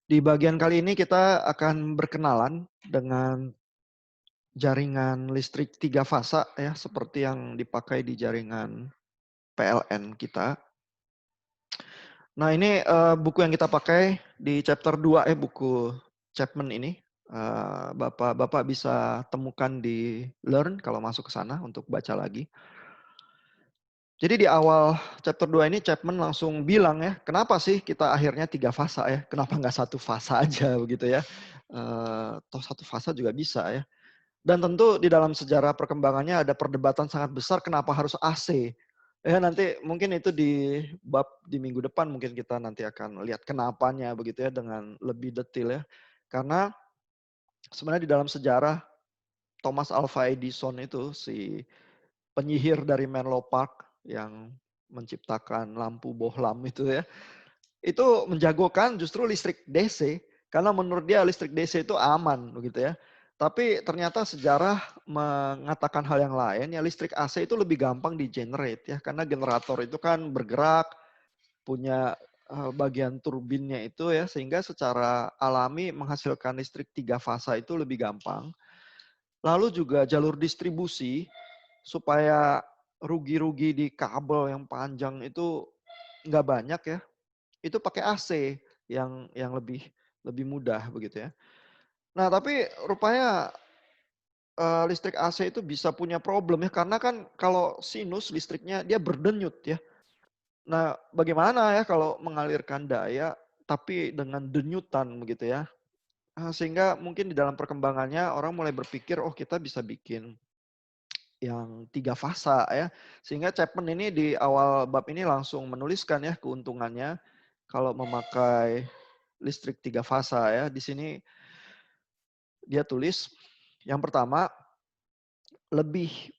Di bagian kali ini kita akan berkenalan dengan jaringan listrik 3 fasa ya, seperti yang dipakai di jaringan PLN kita. Nah ini, buku yang kita pakai di chapter 2 buku Chapman ini, Bapak bisa temukan di Learn kalau masuk ke sana untuk baca lagi. Jadi di awal chapter 2 ini Chapman langsung bilang ya, kenapa sih kita akhirnya 3 fasa ya, kenapa nggak 1 fasa aja begitu ya, toh 1 fasa juga bisa ya. Dan tentu di dalam sejarah perkembangannya ada perdebatan sangat besar kenapa harus AC. Ya nanti mungkin itu di bab di minggu depan mungkin kita nanti akan lihat kenapanya begitu ya dengan lebih detail ya. Karena sebenarnya di dalam sejarah Thomas Alva Edison itu si penyihir dari Menlo Park yang menciptakan lampu bohlam itu ya. Itu menjagokan justru listrik DC karena menurut dia listrik DC itu aman begitu ya. Tapi ternyata sejarah mengatakan hal yang lain, ya listrik AC itu lebih gampang di-generate ya karena generator itu kan bergerak, punya bagian turbinnya itu ya sehingga secara alami menghasilkan listrik 3 fasa itu lebih gampang. Lalu juga jalur distribusi supaya rugi-rugi di kabel yang panjang itu nggak banyak ya, itu pakai AC yang lebih lebih mudah begitu ya. Nah tapi rupanya, listrik AC itu bisa punya problem ya karena kan kalau sinus listriknya dia berdenyut ya. Nah bagaimana ya kalau mengalirkan daya tapi dengan denyutan begitu ya. Sehingga mungkin di dalam perkembangannya orang mulai berpikir, "Oh kita bisa bikin yang 3 fasa ya." Sehingga Chapman ini di awal bab ini langsung menuliskan ya keuntungannya kalau memakai listrik 3 fasa ya. Di sini dia tulis, yang pertama lebih,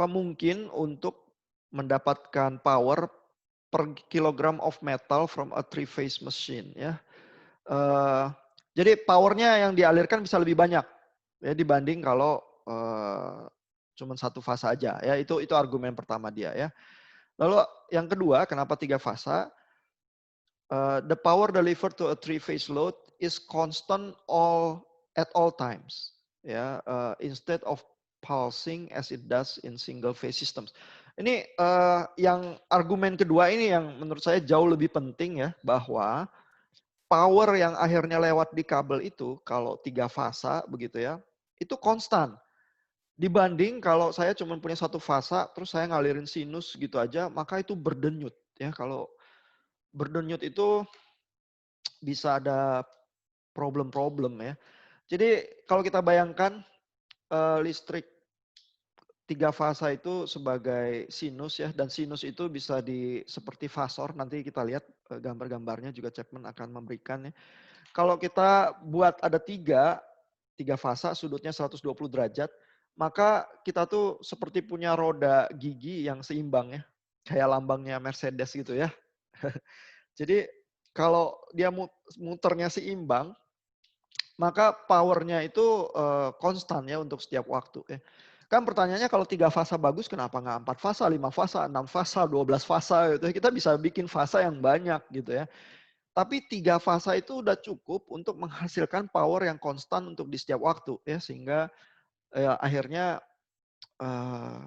mungkin untuk mendapatkan power per kilogram of metal from a three phase machine ya. Eee, jadi power-nya yang dialirkan bisa lebih banyak ya dibanding kalau, cuman 1 fasa aja ya, itu argumen pertama dia ya. Lalu yang kedua kenapa 3 fasa, the power delivered to a three phase load is constant at all times ya, instead of pulsing as it does in single phase systems. Ini, yang argumen kedua ini yang menurut saya jauh lebih penting ya, bahwa power yang akhirnya lewat di kabel itu kalau 3 fasa begitu ya, itu konstan. Dibanding kalau saya cuma punya 1 fasa terus saya ngalirin sinus gitu aja, maka itu berdenyut ya. Kalau berdenyut itu bisa ada problem-problem ya. Jadi kalau kita bayangkan, listrik 3 fasa itu sebagai sinus ya, dan sinus itu bisa seperti fasor, nanti kita lihat, gambar-gambarnya juga Chapman akan memberikan ya. Kalau kita buat ada 3 fasa sudutnya 120 derajat, maka kita tuh seperti punya roda gigi yang seimbang ya, kayak lambangnya Mercedes gitu ya. Jadi kalau dia muternya seimbang, maka power-nya itu, konstan ya untuk setiap waktu ya. Kan pertanyaannya kalau 3 fasa bagus kenapa nggak 4 fasa, 5 fasa, 6 fasa, 12 fasa gitu ya, kita bisa bikin fasa yang banyak gitu ya. Tapi 3 fasa itu udah cukup untuk menghasilkan power yang konstan untuk di setiap waktu ya, sehingga, akhirnya, eee,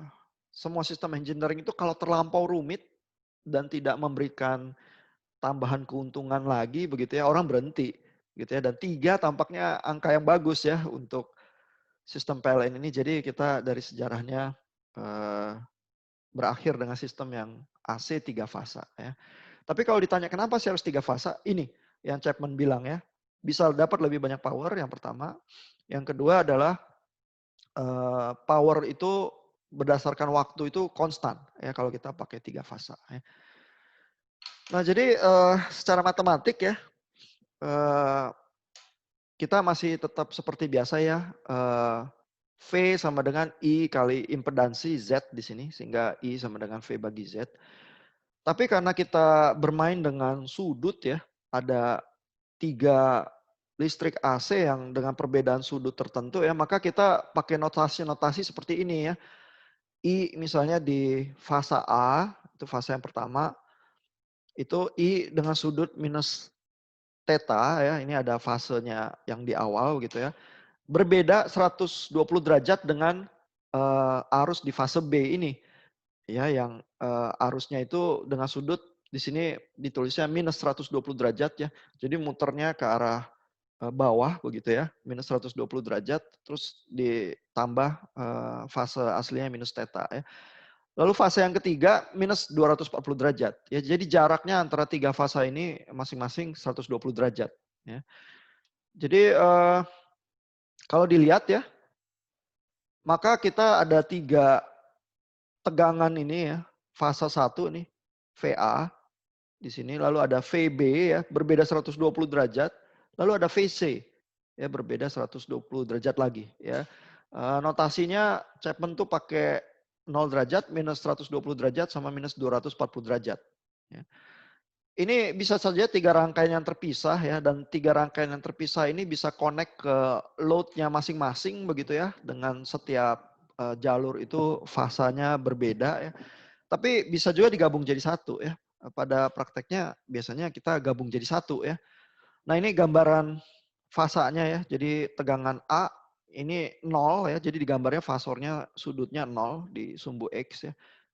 semua sistem engineering itu kalau terlampau rumit dan tidak memberikan tambahan keuntungan lagi begitu ya, orang berhenti gitu ya. Dan 3 tampaknya angka yang bagus ya untuk sistem PLN ini. Jadi kita dari sejarahnya, eee, berakhir dengan sistem yang AC 3 fasa ya. Tapi kalau ditanya kenapa sih harus 3 fasa? Ini yang Chapman bilang ya, bisa dapat lebih banyak power yang pertama. Yang kedua adalah, power itu berdasarkan waktu itu konstan ya kalau kita pakai 3 fasa ya. Nah jadi, secara matematik ya, eee, kita masih tetap seperti biasa ya, V sama dengan I kali impedansi Z di sini, sehingga I sama dengan V bagi Z. Tapi karena kita bermain dengan sudut ya, ada 3 listrik AC yang dengan perbedaan sudut tertentu ya, maka kita pakai notasi-notasi seperti ini ya. I misalnya di fasa A, itu fasa yang pertama, itu I dengan sudut theta ya, ini ada fasenya yang di awal gitu ya. Berbeda 120 derajat dengan arus di fase B ini. Ya, yang arusnya itu dengan sudut di sini ditulisnya minus 120 derajat ya. Jadi muternya ke arah bawah begitu ya, minus 120 derajat, terus ditambah fase aslinya minus theta ya. Lalu fase yang ketiga minus 240 derajat. Ya, jadi jaraknya antara tiga fase ini masing-masing 120 derajat. Ya. Jadi kalau dilihat ya, maka kita ada tiga tegangan ini ya. Fase 1 nih, VA di sini, lalu ada VB ya, berbeda 120 derajat, lalu ada VC ya, berbeda 120 derajat lagi ya. Notasinya Chapman tuh pakai 0 derajat, minus 120 derajat, sama minus 240 derajat. Ya. Ini bisa saja tiga rangkaian yang terpisah ya, dan tiga rangkaian yang terpisah ini bisa connect ke load-nya masing-masing begitu ya, dengan setiap jalur itu fasanya berbeda ya. Tapi bisa juga digabung jadi satu ya. Pada prakteknya biasanya kita gabung jadi satu ya. Nah ini gambaran fasanya ya, jadi tegangan A ini 0 ya, jadi digambarnya fasornya sudutnya 0 di sumbu X ya.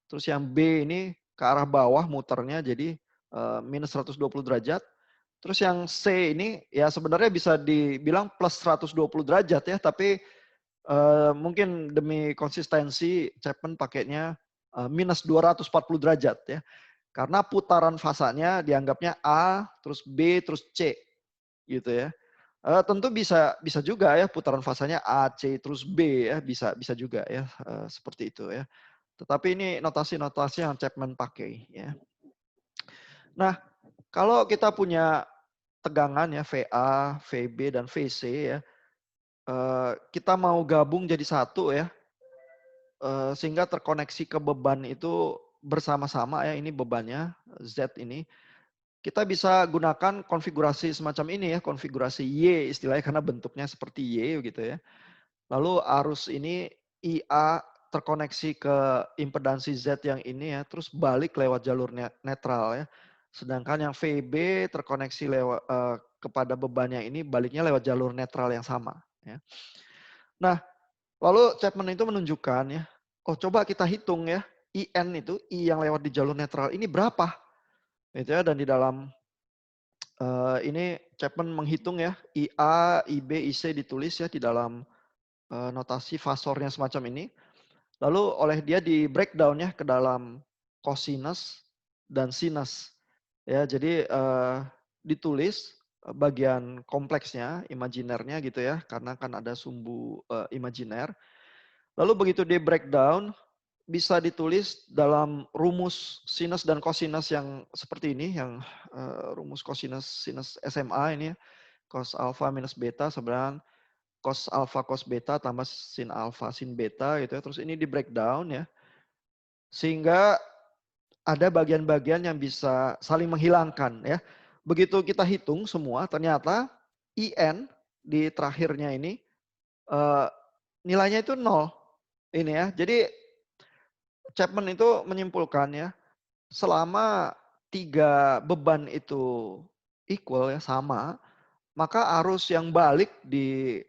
Terus yang B ini ke arah bawah muternya jadi minus 120 derajat. Terus yang C ini ya sebenarnya bisa dibilang plus 120 derajat ya, tapi mungkin demi konsistensi Chapman pakainya minus 240 derajat ya. Karena putaran fasanya dianggapnya A, terus B, terus C gitu ya. Tentu bisa bisa juga ya putaran fasanya A, C, terus B ya, bisa juga ya seperti itu ya. Tetapi ini notasi-notasi yang Chapman pakai ya. Nah, kalau kita punya tegangan ya VA, VB dan VC ya, kita mau gabung jadi satu ya, sehingga terkoneksi ke beban itu bersama-sama ya, ini bebannya Z ini. Kita bisa gunakan konfigurasi semacam ini ya, konfigurasi Y istilahnya karena bentuknya seperti Y gitu ya. Lalu arus ini IA terkoneksi ke impedansi Z yang ini ya, terus balik lewat jalur netral ya. Sedangkan yang VB terkoneksi lewat kepada bebannya ini baliknya lewat jalur netral yang sama ya. Nah, lalu Chapman itu menunjukkan ya, oh coba kita hitung ya, IN itu, I yang lewat di jalur netral ini berapa? Gitu ya, dan di dalam ini Chapman menghitung ya, IA, IB, IC ditulis ya di dalam notasi fasornya semacam ini. Lalu oleh dia di breakdown ya ke dalam cosinus dan sinus. Ya, jadi ditulis bagian kompleksnya, imajinernya gitu ya, karena kan ada sumbu imajiner. Lalu begitu di breakdown, bisa ditulis dalam rumus sinus dan kosinus yang seperti ini, yang rumus kosinus sinus SMA ini, cos alpha minus beta sebenarnya cos alpha cos beta tambah sin alpha sin beta gitu ya. Terus ini di breakdown ya. Sehingga ada bagian-bagian yang bisa saling menghilangkan ya. Begitu kita hitung semua, ternyata IN di terakhirnya ini nilainya itu 0. Ini ya. Jadi Chapman itu menyimpulkan ya, selama tiga beban itu equal ya, sama, maka arus yang balik di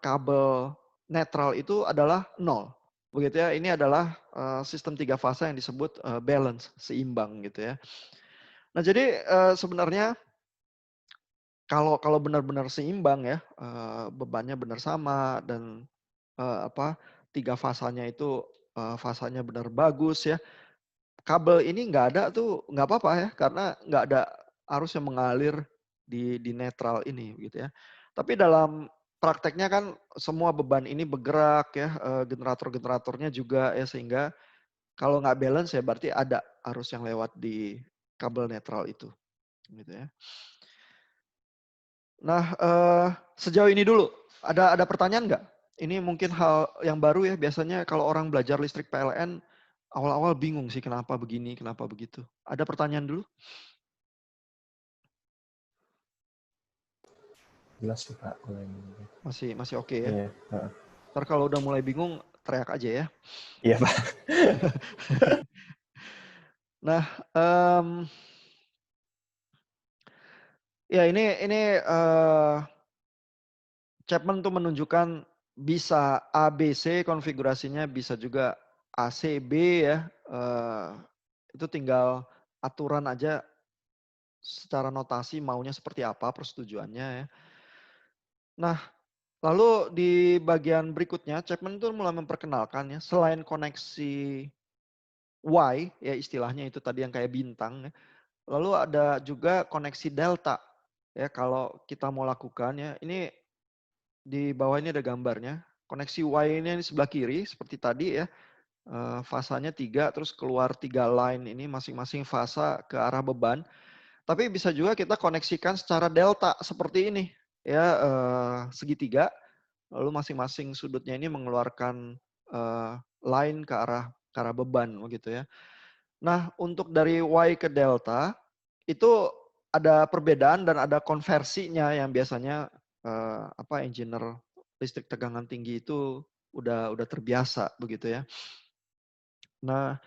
kabel netral itu adalah 0. Begitu ya. Ini adalah sistem tiga fase yang disebut balance, seimbang gitu ya. Nah, jadi sebenarnya kalau benar-benar seimbang ya, bebannya benar sama dan tiga fasanya itu fasanya benar bagus ya. Kabel ini nggak ada tuh nggak apa-apa ya, karena nggak ada arus yang mengalir di netral ini gitu ya. Tapi dalam prakteknya kan semua beban ini bergerak ya, generator-generatornya juga ya, sehingga kalau nggak balance ya berarti ada arus yang lewat di kabel netral itu gitu ya. Nah, sejauh ini dulu ada pertanyaan nggak? Ini mungkin hal yang baru ya, biasanya kalau orang belajar listrik PLN awal-awal bingung sih kenapa begini, kenapa begitu. Ada pertanyaan dulu? Jelas sih Pak. Masih oke ya? Iya. Ntar kalau udah mulai bingung teriak aja ya. Iya Pak. Nah, Ya ini Chapman tuh menunjukkan bisa A, B, C konfigurasinya, bisa juga A, C, B ya. Itu tinggal aturan aja secara notasi maunya seperti apa persetujuannya ya. Nah, lalu di bagian berikutnya Chapman tuh mulai memperkenalkan ya, selain koneksi Y ya istilahnya itu tadi yang kayak bintang ya. Lalu ada juga koneksi delta. Ya, kalau kita mau lakukan ya, ini di bawah ini ada gambarnya. Koneksi Y ini di sebelah kiri seperti tadi ya. Fasanya 3, terus keluar 3 line ini masing-masing fasa ke arah beban. Tapi bisa juga kita koneksikan secara delta seperti ini. Ya, segitiga. Lalu masing-masing sudutnya ini mengeluarkan line ke arah beban begitu ya. Nah, untuk dari Y ke delta itu ada perbedaan dan ada konversinya yang biasanya engineer listrik tegangan tinggi itu udah terbiasa begitu ya. Nah,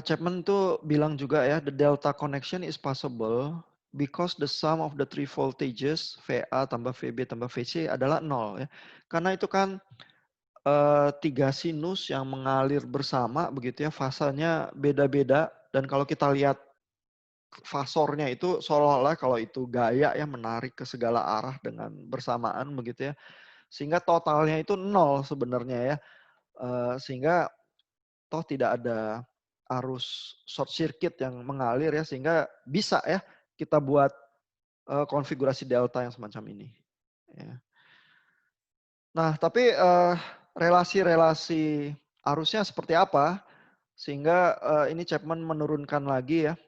Chapman tuh bilang juga ya, the delta connection is possible because the sum of the three voltages VA tambah VB tambah VC adalah 0 ya. Karena itu kan 3 sinus yang mengalir bersama begitu ya, fasanya beda-beda dan kalau kita lihat fasornya itu seolah-olah kalau itu gaya ya menarik ke segala arah dengan bersamaan begitu ya. Sehingga totalnya itu 0 sebenarnya ya. Sehingga toh tidak ada arus short circuit yang mengalir ya sehingga bisa ya kita buat konfigurasi delta yang semacam ini. Ya. Nah, tapi relasi-relasi arusnya seperti apa? Sehingga ini Chapman menurunkan lagi ya.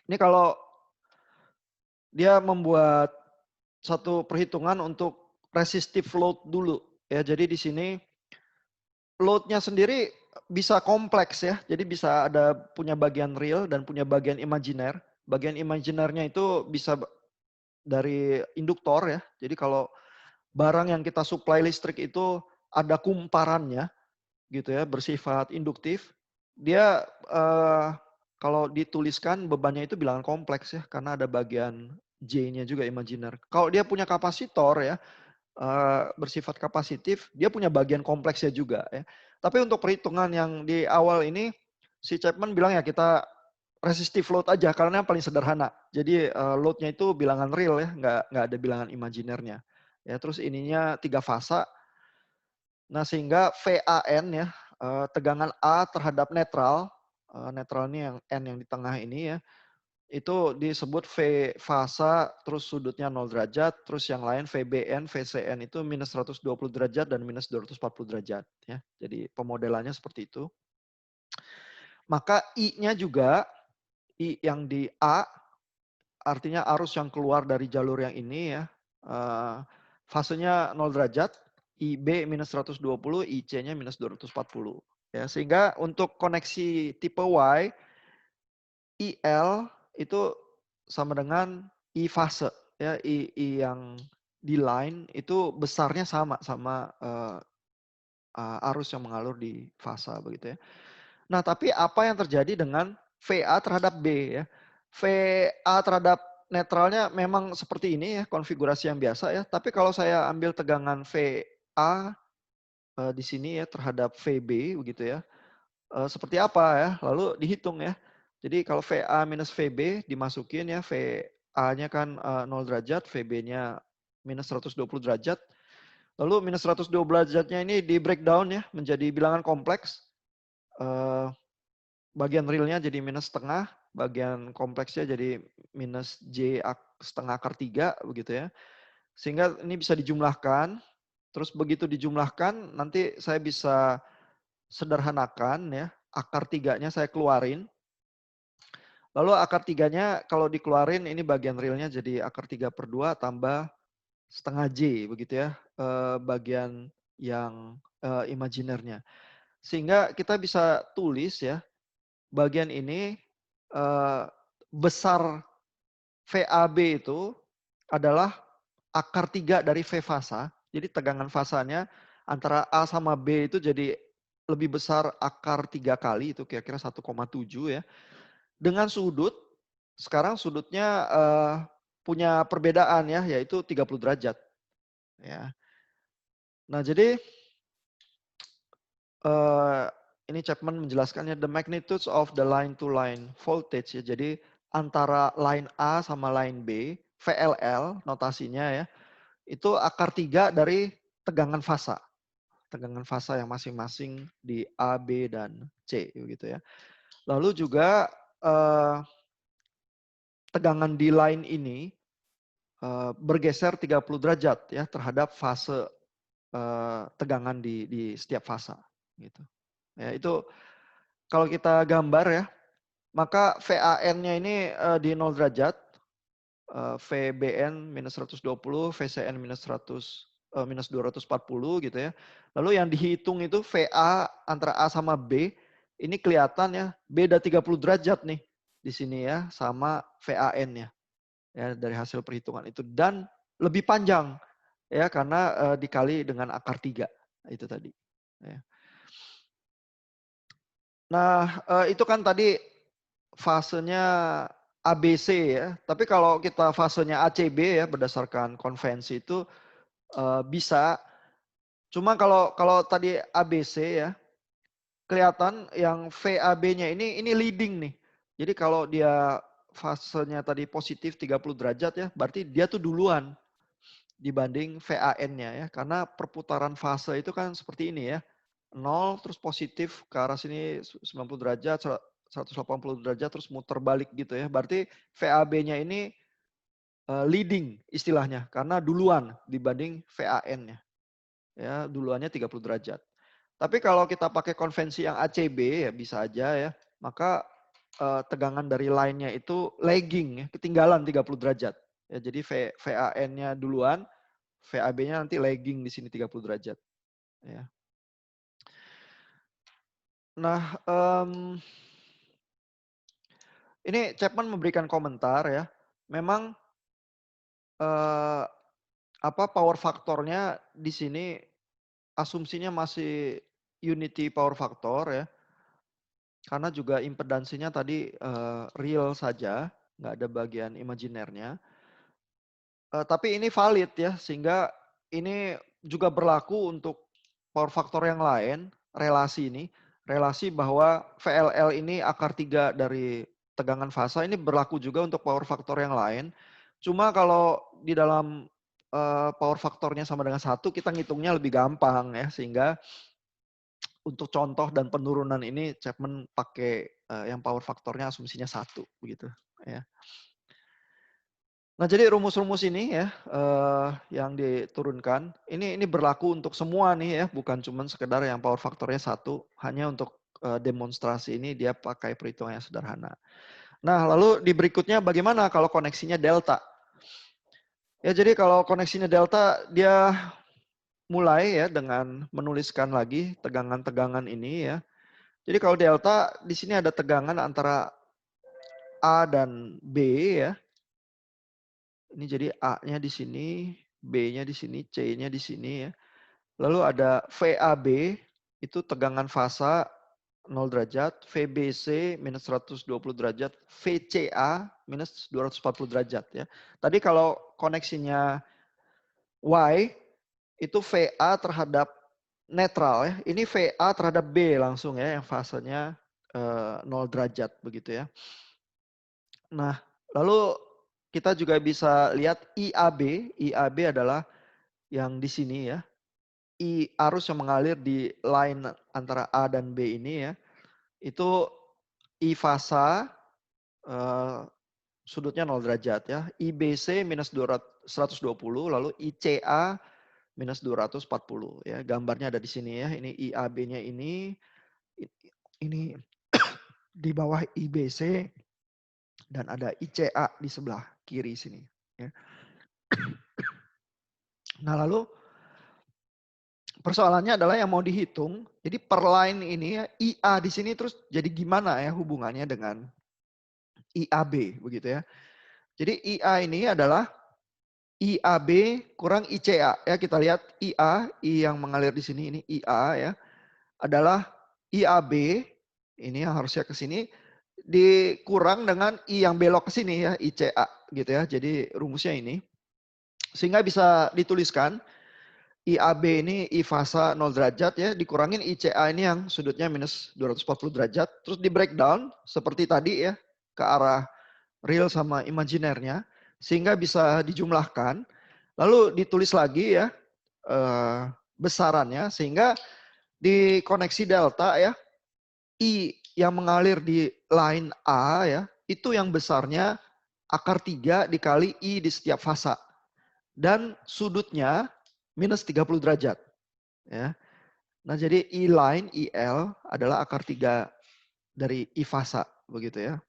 Ini kalau dia membuat satu perhitungan untuk resistive load dulu ya. Jadi di sini load-nya sendiri bisa kompleks ya. Jadi bisa ada punya bagian real dan punya bagian imajiner. Bagian imajinernya itu bisa dari induktor ya. Jadi kalau barang yang kita supply listrik itu ada kumparannya gitu ya, bersifat induktif. Dia kalau dituliskan bebannya itu bilangan kompleks ya, karena ada bagian J-nya juga imajiner. Kalau dia punya kapasitor ya, bersifat kapasitif, dia punya bagian kompleksnya juga ya. Tapi untuk perhitungan yang di awal ini, si Chapman bilang ya kita resistive load aja karena yang paling sederhana. Jadi loadnya itu bilangan real ya, nggak ada bilangan imajinernya. Ya, terus ininya 3 fasa. Nah sehingga VAN ya, tegangan A terhadap netral, netral ini yang N yang di tengah ini ya, itu disebut V fasa, terus sudutnya 0 derajat, terus yang lain VBN, VCN itu minus 120 derajat dan minus 240 derajat. Ya. Jadi pemodelannya seperti itu. Maka I-nya juga, I yang di A, artinya arus yang keluar dari jalur yang ini ya, fasenya 0 derajat, IB minus 120, IC-nya minus 240. Ya, sehingga untuk koneksi tipe Y, IL itu sama dengan I fase ya, I yang di line itu besarnya sama arus yang mengalur di fasa begitu ya. Nah, tapi apa yang terjadi dengan VA terhadap B ya? VA terhadap netralnya memang seperti ini ya, konfigurasi yang biasa ya. Tapi kalau saya ambil tegangan VA di sini ya terhadap VB begitu ya. Seperti apa ya? Lalu dihitung ya. Jadi kalau VA minus VB dimasukin ya, VA-nya kan 0 derajat, VB-nya minus 120 derajat. Lalu minus 120 derajatnya ini di breakdown ya menjadi bilangan kompleks. Bagian realnya jadi minus setengah, bagian kompleksnya jadi minus setengah akar 3 begitu ya. Sehingga ini bisa dijumlahkan, terus begitu dijumlahkan nanti saya bisa sederhanakan ya, akar 3-nya saya keluarin. Lalu akar 3-nya kalau dikeluarin ini bagian realnya jadi akar 3/2 tambah setengah J begitu ya, bagian yang imajinernya. Sehingga kita bisa tulis ya, bagian ini besar VAB itu adalah akar 3 dari V fasa. Jadi tegangan fasanya antara A sama B itu jadi lebih besar akar 3 kali, itu kira-kira 1,7 ya. Dengan sudut sekarang sudutnya punya perbedaan ya, yaitu 30 derajat. Ya. Nah, jadi ini Chapman menjelaskannya the magnitudes of the line to line voltage ya. Jadi antara line A sama line B, VLL notasinya ya, itu akar 3 dari tegangan fasa. Tegangan fasa yang masing-masing di A, B, dan C gitu ya. Lalu juga tegangan di line ini bergeser 30 derajat ya terhadap fase tegangan di setiap fasa gitu. Ya, itu kalau kita gambar ya, maka VAN-nya ini di 0 derajat, VBN minus 120, VCN minus 240 gitu ya. Lalu yang dihitung itu VA antara A sama B, ini kelihatan ya beda 30 derajat nih di sini ya sama VAN-nya ya dari hasil perhitungan itu, dan lebih panjang ya karena dikali dengan akar 3 itu tadi. Ya. Nah, itu kan tadi fasenya ABC ya. Tapi kalau kita fasenya ACB ya berdasarkan konvensi itu bisa. Cuma kalau tadi ABC ya, kelihatan yang VAB-nya ini leading nih. Jadi kalau dia fasenya tadi positif 30 derajat ya, berarti dia tuh duluan dibanding VAN-nya ya. Karena perputaran fase itu kan seperti ini ya. 0 terus positif ke arah sini 90 derajat, 180 derajat terus muter balik gitu ya. Berarti VAB-nya ini leading istilahnya karena duluan dibanding VAN-nya. Ya, duluannya 30 derajat. Tapi kalau kita pakai konvensi yang ACB ya bisa aja ya. Maka tegangan dari line-nya itu lagging ya, ketinggalan 30 derajat. Ya, jadi VAN-nya duluan, VAB-nya nanti lagging di sini 30 derajat. Ya. Nah, ini Chapman memberikan komentar ya. Memang power faktornya di sini asumsinya masih unity power factor ya. Karena juga impedansinya tadi real saja, nggak ada bagian imajinernya. Tapi ini valid ya, sehingga ini juga berlaku untuk power faktor yang lain, relasi ini. Relasi bahwa VLL ini akar 3 dari tegangan fasa ini berlaku juga untuk power faktor yang lain. Cuma kalau di dalam power faktornya sama dengan 1, kita ngitungnya lebih gampang ya, sehingga untuk contoh dan penurunan ini Chapman pakai yang power faktornya asumsinya 1 begitu ya. Nah, jadi rumus-rumus ini ya yang diturunkan ini berlaku untuk semua nih ya, bukan cuma sekedar yang power faktornya 1, hanya untuk demonstrasi ini dia pakai perhitungan yang sederhana. Nah, lalu di berikutnya bagaimana kalau koneksinya delta? Ya, jadi kalau koneksinya delta dia mulai ya dengan menuliskan lagi tegangan-tegangan ini ya. Jadi kalau delta di sini ada tegangan antara A dan B ya. Ini jadi A-nya di sini, B-nya di sini, C-nya di sini ya. Lalu ada VAB, itu tegangan fasa 0 derajat, VBC minus 120 derajat, VCA minus 240 derajat ya. Tadi kalau koneksinya Y, itu VA terhadap netral ya. Ini VA terhadap B langsung ya, yang fasenya 0 derajat begitu ya. Nah, lalu kita juga bisa lihat IAB. IAB adalah yang di sini ya. Arus yang mengalir di line antara A dan B ini ya. Itu I fasa sudutnya 0 derajat ya. IBC minus 120, lalu ICA minus 240 ya. Gambarnya ada di sini ya. Ini IAB-nya ini di bawah IBC dan ada ICA di sebelah kiri sini ya. Nah, lalu persoalannya adalah yang mau dihitung. Jadi per line ini ya, IA di sini terus jadi gimana ya hubungannya dengan IAB begitu ya. Jadi IA ini adalah IAB kurang ICA ya. Kita lihat IA, I yang mengalir di sini ini IA ya. Adalah IAB ini yang harusnya ke sini dikurang dengan I yang belok ke sini ya, ICA gitu ya. Jadi rumusnya ini. Sehingga bisa dituliskan IAB ini I fasa 0 derajat ya, dikurangin ICA ini yang sudutnya minus 240 derajat. Terus di breakdown seperti tadi ya, ke arah real sama imajinernya. Sehingga bisa dijumlahkan. Lalu ditulis lagi ya, besarannya. Sehingga di koneksi delta ya, I yang mengalir di line A ya, itu yang besarnya akar 3 dikali I di setiap fasa. Dan sudutnya minus 30 derajat. Ya. Nah jadi I line, IL adalah akar 3 dari I fasa. Begitu ya.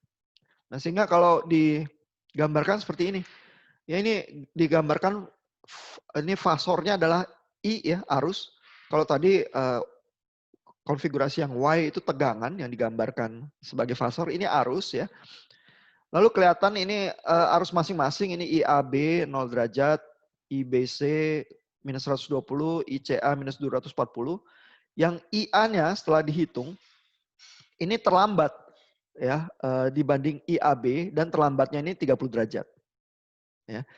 Nah sehingga kalau digambarkan seperti ini. Ya ini digambarkan, ini fasornya adalah I ya, arus. Kalau tadi konfigurasi yang Y itu tegangan yang digambarkan sebagai fasor, ini arus ya. Lalu kelihatan ini arus masing-masing, ini IAB 0 derajat, IBC minus 120, ICA minus 240. Yang IA-nya setelah dihitung, ini terlambat ya dibanding IAB dan terlambatnya ini 30 derajat. Ya.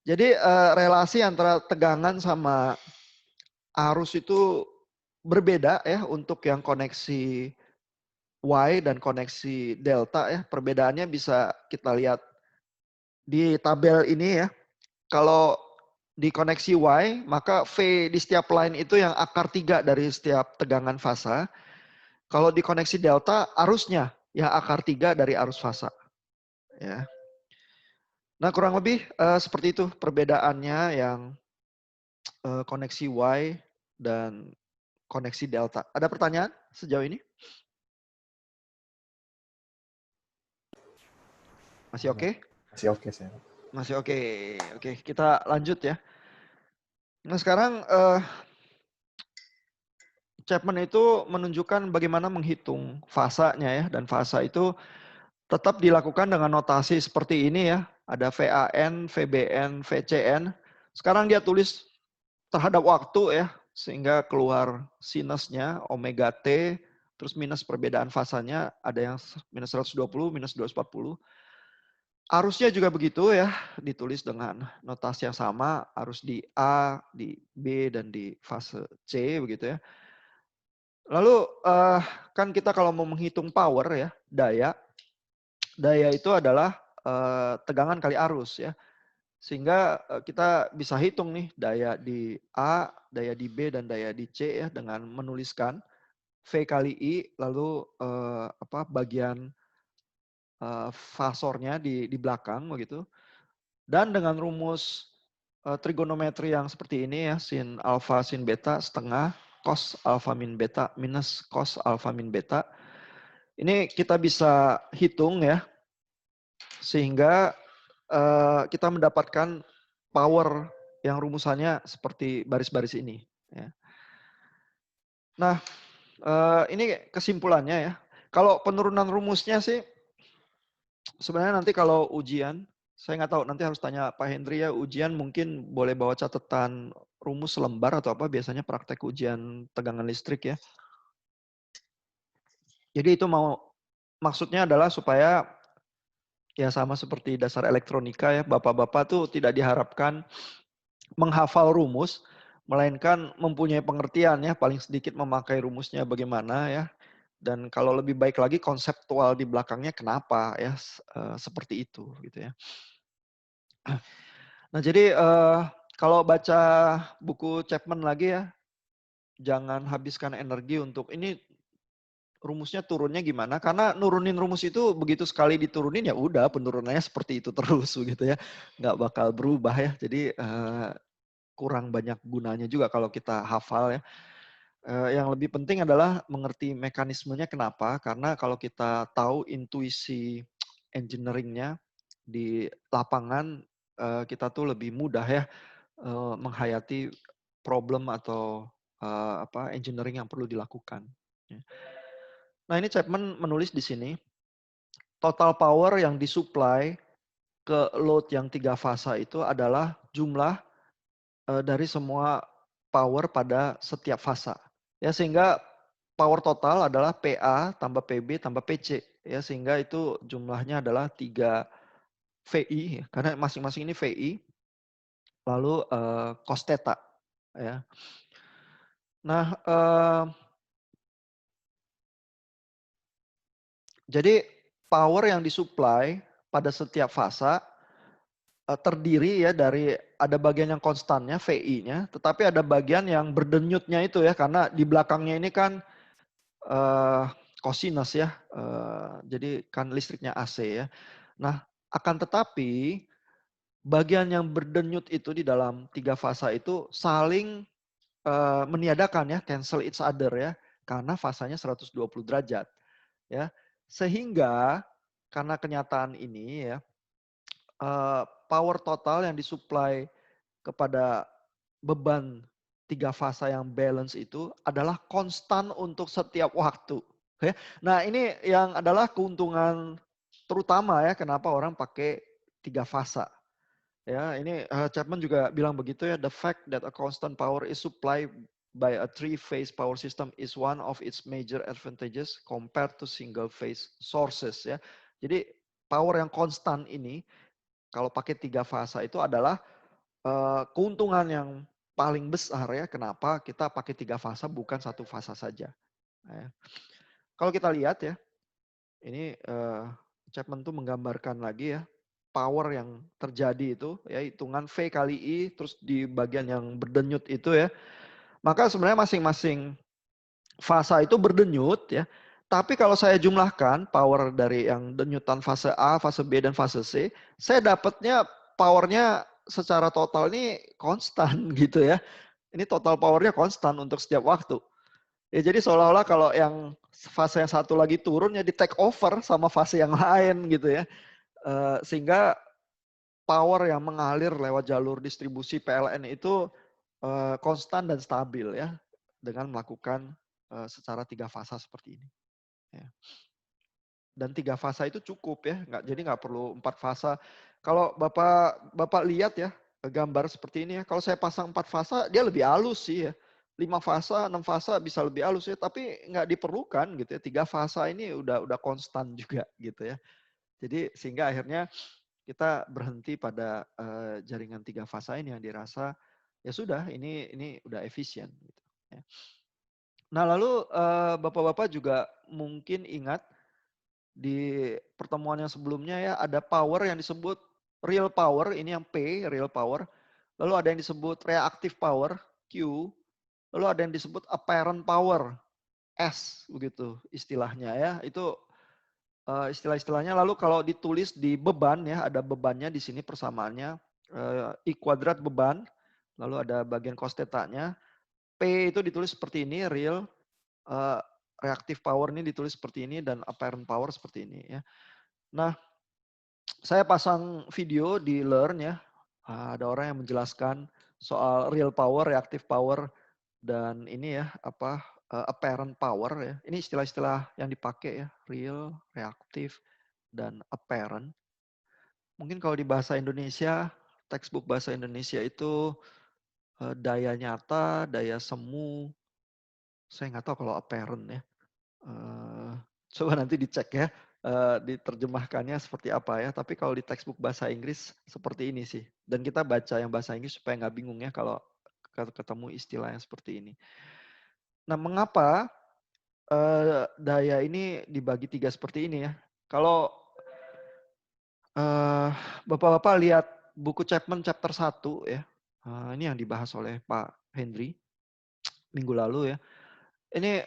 Jadi relasi antara tegangan sama arus itu berbeda ya untuk yang koneksi Y dan koneksi delta ya. Perbedaannya bisa kita lihat di tabel ini ya. Kalau di koneksi Y, maka V di setiap line itu yang akar 3 dari setiap tegangan fasa. Kalau di koneksi delta, arusnya yang akar 3 dari arus fasa. Ya. Nah kurang lebih seperti itu perbedaannya yang koneksi Y dan koneksi delta. Ada pertanyaan sejauh ini? Masih oke? Masih oke saya. Masih oke. Oke, kita lanjut ya. Nah sekarang Chapman itu menunjukkan bagaimana menghitung fasanya ya. Dan fasa itu tetap dilakukan dengan notasi seperti ini ya. Ada VAN, VBN, VCN. Sekarang dia tulis terhadap waktu ya. Sehingga keluar sinusnya, omega T. Terus minus perbedaan fasanya. Ada yang minus 120, minus 240. Arusnya juga begitu ya, ditulis dengan notasi yang sama, arus di A, di B, dan di fase C begitu ya. Lalu kan kita kalau mau menghitung power ya, daya itu adalah tegangan kali arus ya. Sehingga kita bisa hitung nih daya di A, daya di B, dan daya di C ya dengan menuliskan V kali I, lalu bagian fasornya di belakang begitu. Dan dengan rumus trigonometri yang seperti ini ya, sin alfa sin beta setengah cos alfa min beta minus cos alfa min beta. Ini kita bisa hitung ya, sehingga kita mendapatkan power yang rumusannya seperti baris-baris ini. Ya. Nah, ini kesimpulannya ya. Kalau penurunan rumusnya sih, sebenarnya nanti kalau ujian, saya nggak tahu, nanti harus tanya Pak Hendri ya, ujian mungkin boleh bawa catatan rumus selembar atau apa, biasanya praktek ujian tegangan listrik ya. Jadi itu maksudnya adalah supaya ya sama seperti dasar elektronika ya, bapak-bapak tuh tidak diharapkan menghafal rumus, melainkan mempunyai pengertian ya, paling sedikit memakai rumusnya bagaimana ya. Dan kalau lebih baik lagi konseptual di belakangnya kenapa ya seperti itu gitu ya. Nah jadi kalau baca buku Chapman lagi ya, jangan habiskan energi untuk ini rumusnya turunnya gimana, karena nurunin rumus itu begitu sekali diturunin ya udah penurunannya seperti itu terus gitu ya, nggak bakal berubah ya. Jadi kurang banyak gunanya juga kalau kita hafal ya. Yang lebih penting adalah mengerti mekanismenya kenapa, karena kalau kita tahu intuisi engineeringnya di lapangan, kita tuh lebih mudah ya menghayati problem atau engineering yang perlu dilakukan. Nah ini Chapman menulis di sini, total power yang disuplai ke load yang 3 fasa itu adalah jumlah dari semua power pada setiap fasa. Ya sehingga power total adalah PA tambah PB tambah PC ya, sehingga itu jumlahnya adalah 3 VI, karena masing-masing ini VI, lalu cos theta, ya. Nah, jadi power yang disuplai pada setiap fasa terdiri ya dari ada bagian yang konstannya VI-nya, tetapi ada bagian yang berdenyutnya itu ya, karena di belakangnya ini kan cosinus ya, jadi kan listriknya AC ya. Nah, akan tetapi bagian yang berdenyut itu di dalam 3 fasa itu saling meniadakan ya, cancel each other ya, karena fasanya 120 derajat ya. Sehingga karena kenyataan ini ya, power total yang disuplai kepada beban 3 fasa yang balance itu adalah konstan untuk setiap waktu. Ya. Nah, ini yang adalah keuntungan terutama ya, kenapa orang pakai 3 fasa. Ya, ini Chapman juga bilang begitu ya, the fact that a constant power is supplied by a three-phase power system is one of its major advantages compared to single-phase sources ya. Jadi power yang konstan ini kalau pakai 3 fasa itu adalah keuntungan yang paling besar ya, kenapa kita pakai 3 fasa bukan 1 fasa saja. Ya. Kalau kita lihat ya, ini Chapman tuh menggambarkan lagi ya, power yang terjadi itu ya, hitungan V kali I terus di bagian yang berdenyut itu ya. Maka sebenarnya masing-masing fasa itu berdenyut ya. Tapi kalau saya jumlahkan power dari yang denyutan fase A, fase B dan fase C, saya dapatnya powernya secara total ini konstan gitu ya. Ini total powernya konstan untuk setiap waktu. Ya jadi seolah-olah kalau yang fase yang satu lagi turun ya di take over sama fase yang lain gitu ya. Sehingga power yang mengalir lewat jalur distribusi PLN itu konstan dan stabil ya dengan melakukan secara 3 fasa seperti ini. Ya. Dan 3 fasa itu cukup ya, jadi nggak perlu 4 fasa. Kalau Bapak lihat ya gambar seperti ini ya, kalau saya pasang 4 fasa dia lebih halus sih ya. 5 fasa, 6 fasa bisa lebih halus ya, tapi nggak diperlukan gitu ya. 3 fasa ini udah konstan juga gitu ya. Jadi sehingga akhirnya kita berhenti pada jaringan 3 fasa ini yang dirasa ya sudah ini udah efisien gitu ya. Nah, lalu Bapak-bapak juga mungkin ingat di pertemuan yang sebelumnya ya ada power yang disebut real power, ini yang P, real power. Lalu ada yang disebut reactive power, Q. Lalu ada yang disebut apparent power, S begitu istilahnya ya. Itu istilah-istilahnya. Lalu kalau ditulis di beban ya, ada bebannya di sini persamaannya I kuadrat beban. Lalu ada bagian cos theta-nya. P itu ditulis seperti ini, real. Reactive power ini ditulis seperti ini dan apparent power seperti ini ya. Nah, saya pasang video di Learn ya. Ada orang yang menjelaskan soal real power, reactive power dan ini ya apa apparent power ya. Ini istilah-istilah yang dipakai ya, real, reactive dan apparent. Mungkin kalau di bahasa Indonesia, textbook bahasa Indonesia itu daya nyata, daya semu. Saya nggak tahu kalau apparent ya. Coba nanti dicek ya, diterjemahkannya seperti apa ya. Tapi kalau di textbook bahasa Inggris seperti ini sih. Dan kita baca yang bahasa Inggris supaya nggak bingung ya kalau ketemu istilah yang seperti ini. Nah, mengapa daya ini dibagi 3 seperti ini ya? Kalau Bapak-bapak lihat buku Chapman chapter 1 ya. Ini yang dibahas oleh Pak Henry minggu lalu ya. Ini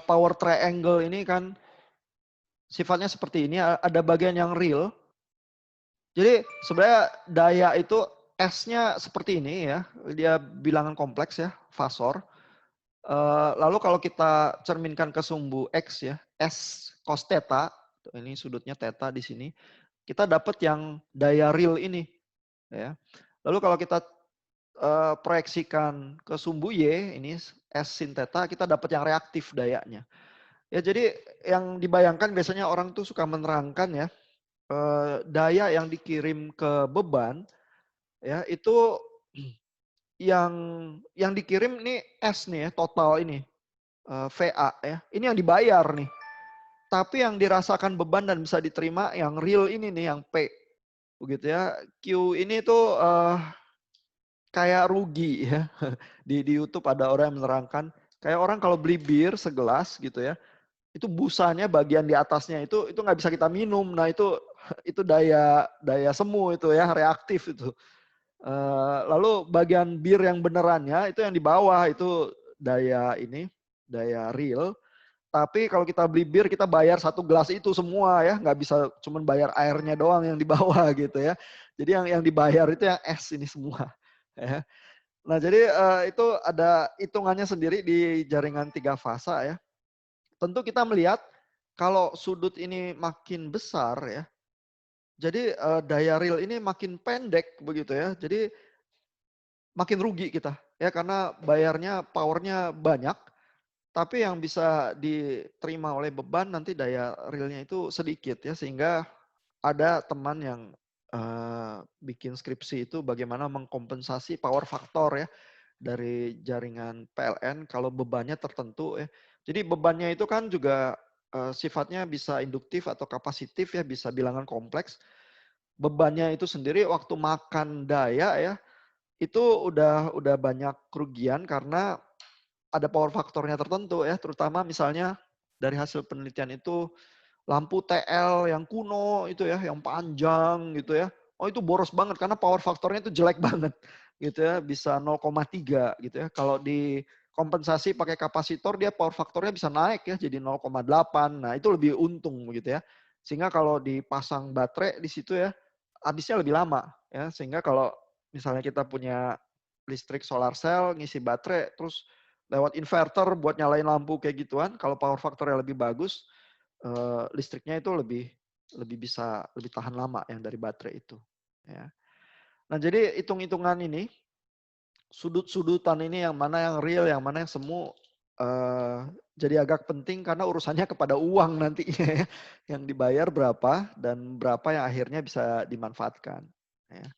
power triangle ini kan sifatnya seperti ini, ada bagian yang real. Jadi sebenarnya daya itu S-nya seperti ini ya, dia bilangan kompleks ya, fasor. Lalu kalau kita cerminkan ke sumbu X ya, S cos theta, ini sudutnya theta di sini, kita dapat yang daya real ini. Ya. Lalu kalau kita proyeksikan ke sumbu Y, ini S sin theta, kita dapat yang reaktif dayanya. Ya jadi yang dibayangkan biasanya orang tuh suka menerangkan ya, daya yang dikirim ke beban ya itu yang dikirim ini S nih ya, total ini VA ya. Ini yang dibayar nih. Tapi yang dirasakan beban dan bisa diterima yang real ini nih, yang P. Begitu ya. Q ini tuh kayak rugi ya. Di YouTube ada orang yang menerangkan, kayak orang kalau beli bir segelas gitu ya, itu busanya bagian di atasnya itu nggak bisa kita minum. Nah itu daya daya semu itu ya, reaktif itu. Lalu bagian bir yang benerannya itu yang di bawah itu daya ini, daya real. Tapi kalau kita beli bir kita bayar satu gelas itu semua ya, nggak bisa cuman bayar airnya doang yang di bawah gitu ya. Jadi yang dibayar itu yang es ini semua. Ya. Nah jadi itu ada hitungannya sendiri di jaringan tiga fasa ya. Tentu kita melihat kalau sudut ini makin besar ya, jadi daya real ini makin pendek begitu ya. Jadi makin rugi kita ya karena bayarnya powernya banyak, tapi yang bisa diterima oleh beban nanti daya realnya itu sedikit ya, sehingga ada teman yang bikin skripsi itu bagaimana mengkompensasi power faktor ya dari jaringan PLN kalau bebannya tertentu ya. Jadi bebannya itu kan juga sifatnya bisa induktif atau kapasitif ya, bisa bilangan kompleks. Bebannya itu sendiri waktu makan daya ya, itu udah banyak kerugian karena ada power faktornya tertentu ya, terutama misalnya dari hasil penelitian itu lampu TL yang kuno itu ya, yang panjang gitu ya. Oh itu boros banget karena power faktornya itu jelek banget gitu ya, bisa 0,3 gitu ya. Kalau dikompensasi pakai kapasitor dia power faktornya bisa naik ya jadi 0,8. Nah, itu lebih untung begitu ya. Sehingga kalau dipasang baterai di situ ya habisnya lebih lama ya. Sehingga kalau misalnya kita punya listrik solar cell ngisi baterai terus lewat inverter buat nyalain lampu kayak gituan, kalau power faktornya lebih bagus, listriknya itu lebih bisa lebih tahan lama yang dari baterai itu. Ya. Nah jadi hitung-hitungan ini, sudut-sudutan ini yang mana yang real, yang mana yang semu, jadi agak penting karena urusannya kepada uang nantinya ya, yang dibayar berapa dan berapa yang akhirnya bisa dimanfaatkan. Ya.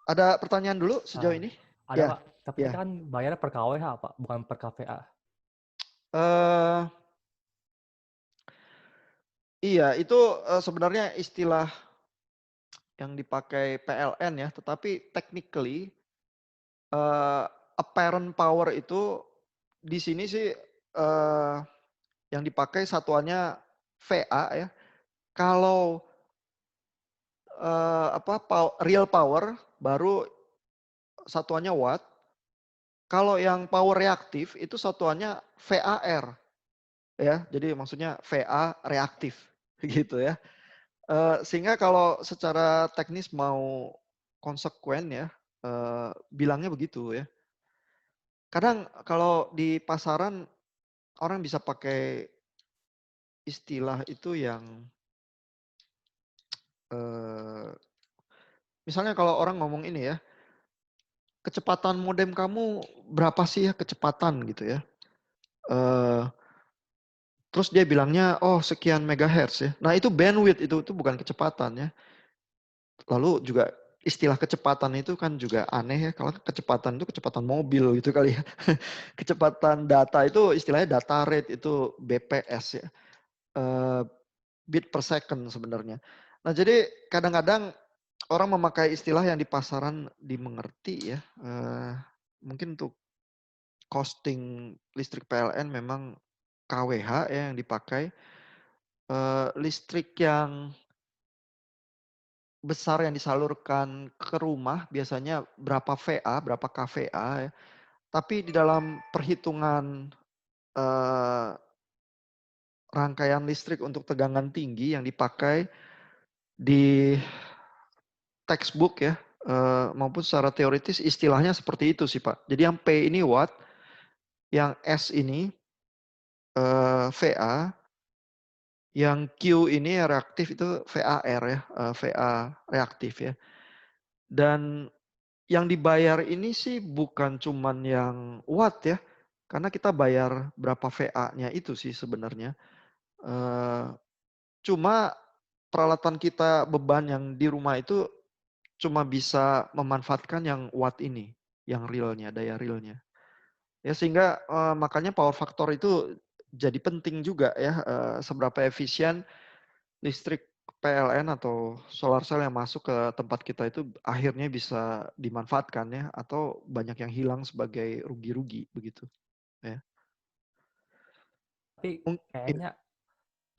Ada pertanyaan dulu sejauh Ah, ini? ada Ya, Pak, tapi kita ya. kan bayarnya per kWh Pak, bukan per kVA. Eh, iya, itu sebenarnya istilah yang dipakai PLN ya, tetapi technically apparent power itu di sini sih yang dipakai satuannya VA ya. Kalau real power baru satuannya watt. Kalau yang power reaktif itu satuannya VAR ya. Jadi maksudnya VA reaktif gitu ya. Sehingga kalau secara teknis mau konsekuen ya, bilangnya begitu ya. Kadang kalau di pasaran orang bisa pakai istilah itu yang eh, misalnya kalau orang ngomong ini ya, kecepatan modem kamu berapa sih ya kecepatan gitu ya. Eh, Terus dia bilangnya oh sekian megahertz ya. Nah itu bandwidth itu bukan kecepatan ya. Lalu juga istilah kecepatan itu kan juga aneh ya. Kalau kecepatan itu kecepatan mobil gitu kali ya. Kecepatan data itu istilahnya data rate itu BPS ya. Eh, Bit per second sebenarnya. Nah jadi kadang-kadang orang memakai istilah yang di pasaran dimengerti ya. Mungkin untuk costing listrik PLN memang KWH ya yang dipakai. Listrik yang besar yang disalurkan ke rumah biasanya berapa VA, berapa kVA ya. Tapi di dalam perhitungan eh, rangkaian listrik untuk tegangan tinggi yang dipakai di textbook ya, maupun secara teoritis istilahnya seperti itu sih Pak. Jadi yang P ini watt, yang S ini VA, yang Q ini reaktif itu VAR ya, VA reaktif ya. Dan yang dibayar ini sih bukan cuman yang watt ya, karena kita bayar berapa VA-nya itu sih sebenarnya. Eh, Cuma peralatan kita beban yang di rumah itu cuma bisa memanfaatkan yang watt ini, yang realnya, daya realnya. Ya sehingga makanya power factor itu jadi penting juga ya, seberapa efisien listrik PLN atau solar cell yang masuk ke tempat kita itu akhirnya bisa dimanfaatkan ya, atau banyak yang hilang sebagai rugi-rugi begitu ya. Tapi Mung- iya, kayaknya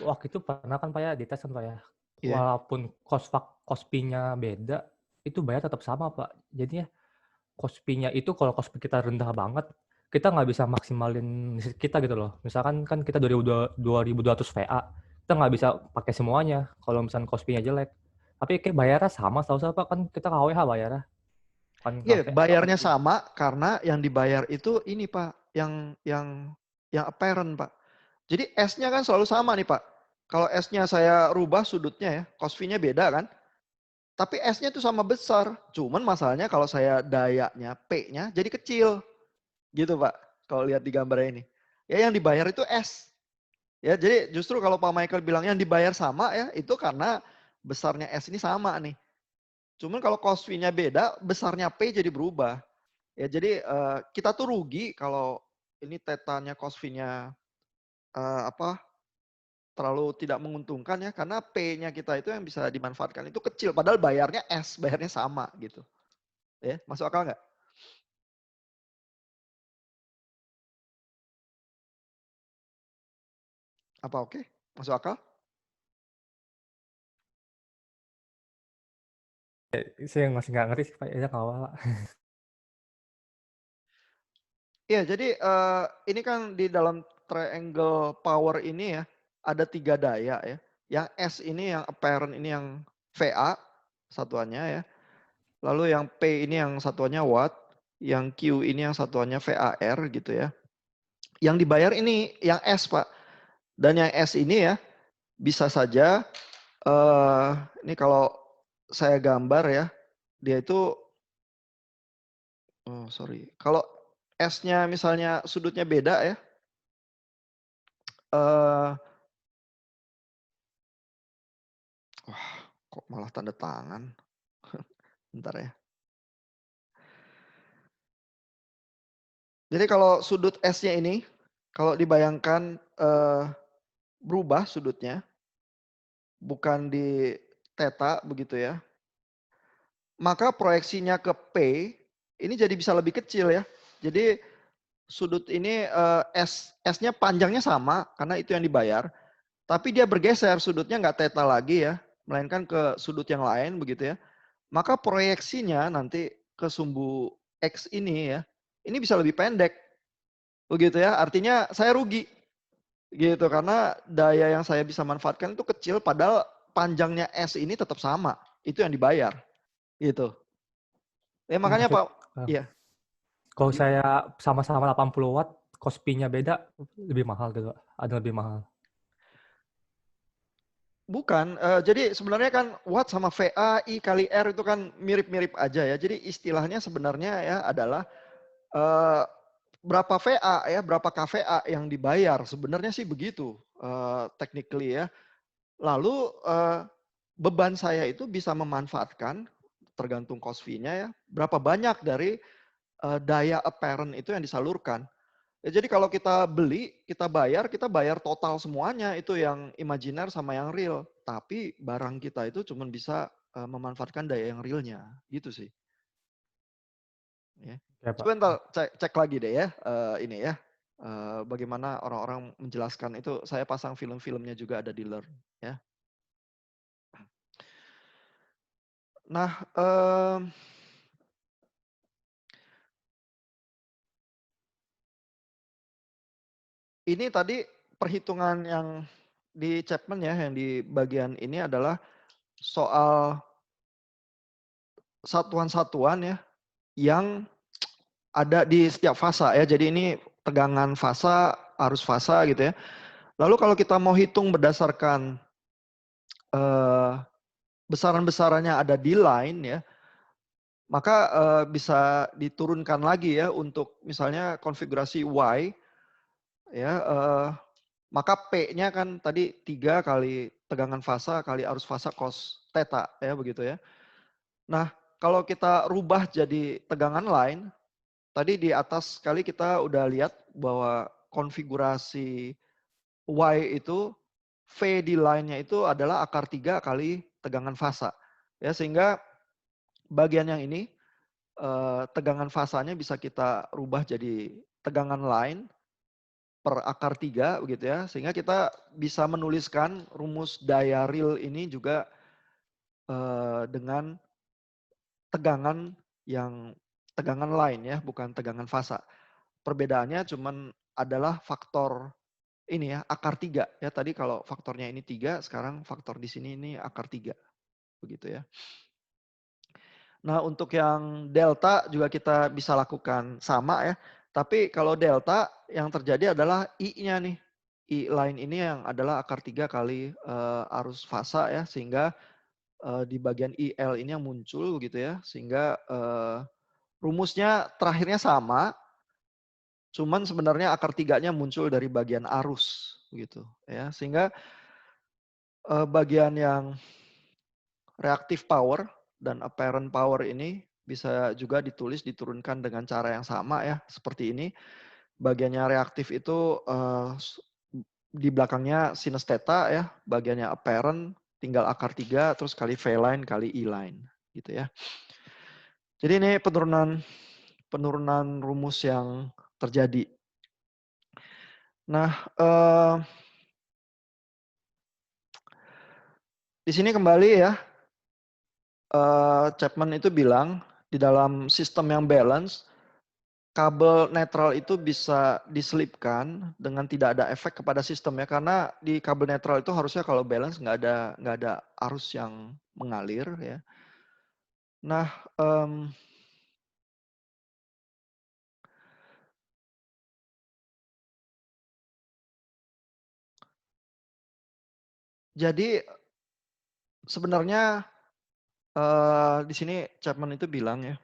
waktu itu pernah kan Pak ya dites kan Pak ya. iya. Walaupun cost fee-nya beda, itu bayar tetap sama Pak. Jadinya cost fee-nya itu kalau cost fee kita rendah banget, kita nggak bisa maksimalin listrik kita gitu loh. Misalkan kan kita 2200 VA, kita nggak bisa pakai semuanya kalau misalkan cost fee-nya jelek. Tapi kayak bayarnya sama, tahu saya Pak, kan kita KWH bayarnya. Kan Iya, KVA bayarnya 80. sama karena yang dibayar itu ini Pak, yang apparent Pak. Jadi S-nya kan selalu sama nih Pak. Kalau S-nya saya rubah sudutnya ya, cost fee-nya beda kan. Tapi S-nya itu sama besar. Cuman masalahnya kalau saya dayanya, P-nya jadi kecil. Gitu Pak, kalau lihat di gambar ini. Ya yang dibayar itu S. Ya, jadi justru kalau Pak Michael bilang yang dibayar sama ya, itu karena besarnya S ini sama nih. Cuman kalau cost fee-nya beda, besarnya P jadi berubah. Ya, jadi kita tuh rugi kalau ini tetanya cost fee-nya apa terlalu tidak menguntungkan ya, karena P-nya kita itu yang bisa dimanfaatkan itu kecil, padahal bayarnya S, bayarnya sama gitu. Ya, masuk akal nggak? Apa oke? Masuk akal? Saya masih nggak ngerti sih Pak, ya nggak apa-apa. Iya, jadi ini kan di dalam triangle power ini ya, ada 3 daya ya. Yang S ini yang apparent ini yang VA satuannya ya. Lalu yang P ini yang satuannya watt, yang Q ini yang satuannya VAR gitu ya. Yang dibayar ini yang S Pak. Dan yang S ini ya bisa saja ini kalau saya gambar ya, dia itu oh sorry, kalau S-nya misalnya sudutnya beda ya, eh wah kok malah tanda tangan. Bentar ya. Jadi kalau sudut S-nya ini, kalau dibayangkan berubah sudutnya, bukan di theta begitu ya, maka proyeksinya ke P ini jadi bisa lebih kecil ya. Jadi sudut ini S-nya panjangnya sama karena itu yang dibayar, tapi dia bergeser sudutnya nggak theta lagi ya, melainkan ke sudut yang lain begitu ya. Maka proyeksinya nanti ke sumbu X ini ya, ini bisa lebih pendek. Begitu ya, artinya saya rugi gitu karena daya yang saya bisa manfaatkan itu kecil padahal panjangnya S ini tetap sama. Itu yang dibayar gitu. Ya makanya Maksud, Pak, eh, iya. kalau Gimana? saya sama-sama 80 watt, cost fee-nya beda, lebih mahal gitu, ada lebih mahal. Bukan, jadi sebenarnya kan watt sama VA, I kali R itu kan mirip-mirip aja ya. Jadi istilahnya sebenarnya ya adalah eh, berapa VA ya, berapa kVA yang dibayar. Sebenarnya sih begitu, technically ya. Lalu beban saya itu bisa memanfaatkan tergantung cost fee-nya ya, berapa banyak dari daya apparent itu yang disalurkan. Ya, jadi kalau kita beli, kita bayar total semuanya itu yang imajiner sama yang real. Tapi barang kita itu cuma bisa memanfaatkan daya yang realnya, gitu sih. Ya. Ya Pak. Coba ntar cek lagi deh ya, ini ya, bagaimana orang-orang menjelaskan itu. Saya pasang film-filmnya juga ada di Learn. Ya. Nah, ini tadi perhitungan yang di Chapman ya, yang di bagian ini adalah soal satuan-satuan ya yang ada di setiap fasa ya. Jadi ini tegangan fasa, arus fasa gitu ya. Lalu kalau kita mau hitung berdasarkan besaran-besarannya ada di line ya, maka bisa diturunkan lagi ya untuk misalnya konfigurasi Y ya. Maka P-nya kan tadi 3 kali tegangan fasa kali arus fasa cos theta ya begitu ya. Nah, kalau kita rubah jadi tegangan line, tadi di atas kali kita udah lihat bahwa konfigurasi Y itu, V di line-nya itu adalah akar 3 kali tegangan fasa. Ya, sehingga bagian yang ini, tegangan fasanya bisa kita rubah jadi tegangan line per akar 3 begitu ya. Sehingga kita bisa menuliskan rumus daya real ini juga dengan tegangan line ya, bukan tegangan fasa. Perbedaannya cuman adalah faktor ini ya, akar 3 ya. Tadi kalau faktornya ini 3, sekarang faktor di sini ini akar 3 begitu ya. Nah, untuk yang delta juga kita bisa lakukan sama ya. Tapi kalau delta yang terjadi adalah I-nya nih. I line ini yang adalah akar 3 kali arus fasa ya, sehingga di bagian IL ini yang muncul gitu ya, sehingga rumusnya terakhirnya sama, cuman sebenarnya akar 3-nya muncul dari bagian arus gitu ya, sehingga bagian yang reactive power dan apparent power ini bisa juga ditulis diturunkan dengan cara yang sama ya, seperti ini. Bagiannya reaktif itu di belakangnya sinus theta ya, bagiannya apparent tinggal akar 3 terus kali V line kali I line gitu ya. Jadi ini penurunan rumus yang terjadi. Nah, di sini kembali ya, Chapman itu bilang di dalam sistem yang balance, kabel netral itu bisa diselipkan dengan tidak ada efek kepada sistem ya, karena di kabel netral itu harusnya kalau balance nggak ada arus yang mengalir ya. Nah, jadi sebenarnya di sini Chapman itu bilang ya,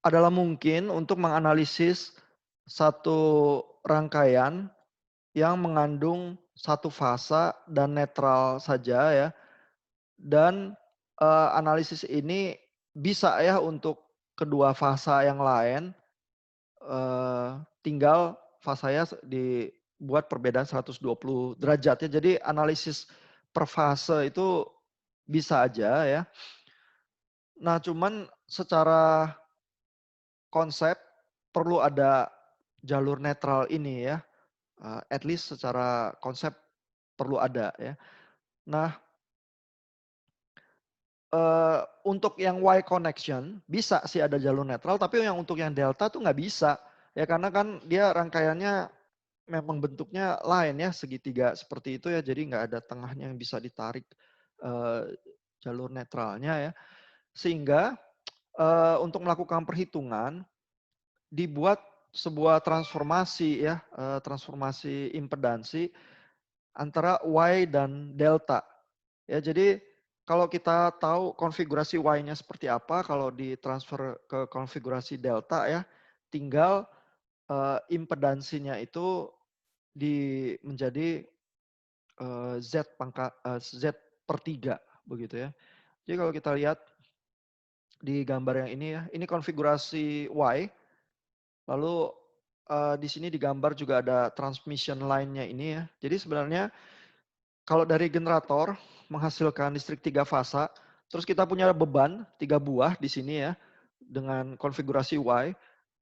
adalah mungkin untuk menganalisis satu rangkaian yang mengandung satu fasa dan netral saja ya. Dan analisis ini bisa ya untuk kedua fasa yang lain, tinggal fasanya dibuat perbedaan 120 derajat ya. Jadi analisis per fase itu bisa aja ya. Nah, cuman secara konsep perlu ada jalur netral ini ya. At least secara konsep perlu ada ya. Nah, untuk yang Y connection bisa sih ada jalur netral, tapi yang untuk yang delta tuh nggak bisa ya, karena kan dia rangkaiannya memang bentuknya lain ya, segitiga seperti itu ya, jadi nggak ada tengahnya yang bisa ditarik jalur netralnya ya, sehingga untuk melakukan perhitungan dibuat sebuah transformasi ya, transformasi impedansi antara Y dan delta ya. Jadi kalau kita tahu konfigurasi Y-nya seperti apa, kalau ditransfer ke konfigurasi delta ya, tinggal impedansinya itu menjadi Z per 3 begitu ya. Jadi kalau kita lihat di gambar yang ini ya, ini konfigurasi Y, lalu di sini digambar juga ada transmission line-nya ini ya. Jadi sebenarnya kalau dari generator menghasilkan listrik 3 fasa, terus kita punya beban 3 buah di sini ya, dengan konfigurasi Y.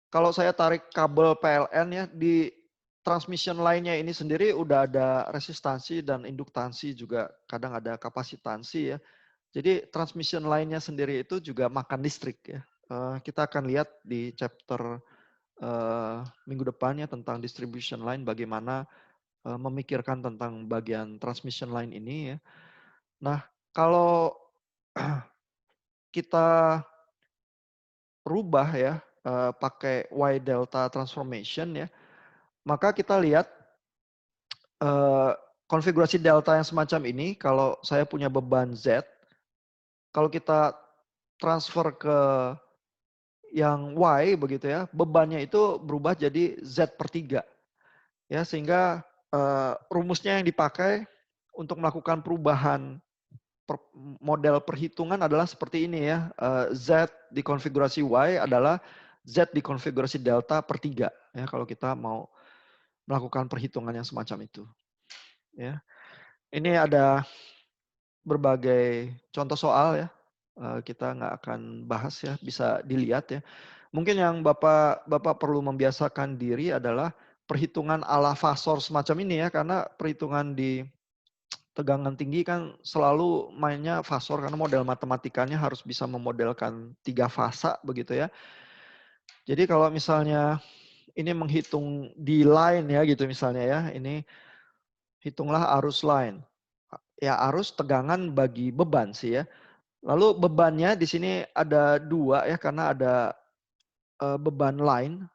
Kalau saya tarik kabel PLN ya, di transmission line-nya ini sendiri udah ada resistansi dan induktansi, juga kadang ada kapasitansi ya. Jadi transmission line-nya sendiri itu juga makan listrik ya. Kita akan lihat di chapter minggu depannya tentang distribution line, bagaimana memikirkan tentang bagian transmission line ini ya. Nah, kalau kita rubah ya pakai Y delta transformation ya, maka kita lihat konfigurasi delta yang semacam ini, kalau saya punya beban Z, kalau kita transfer ke yang Y begitu ya, bebannya itu berubah jadi Z per 3. Ya, sehingga rumusnya yang dipakai untuk melakukan perubahan model perhitungan adalah seperti ini ya. Z di konfigurasi Y adalah Z di konfigurasi delta per 3. Ya, kalau kita mau melakukan perhitungan yang semacam itu. Ya, ini ada berbagai contoh soal ya. Kita nggak akan bahas ya, bisa dilihat ya. Mungkin yang Bapak perlu membiasakan diri adalah perhitungan ala fasor semacam ini ya, karena perhitungan di tegangan tinggi kan selalu mainnya fasor karena model matematikanya harus bisa memodelkan 3 fasa begitu ya. Jadi kalau misalnya ini menghitung di line ya gitu misalnya ya, ini hitunglah arus line. Ya arus tegangan bagi beban sih ya. Lalu bebannya di sini ada 2 ya karena ada beban line,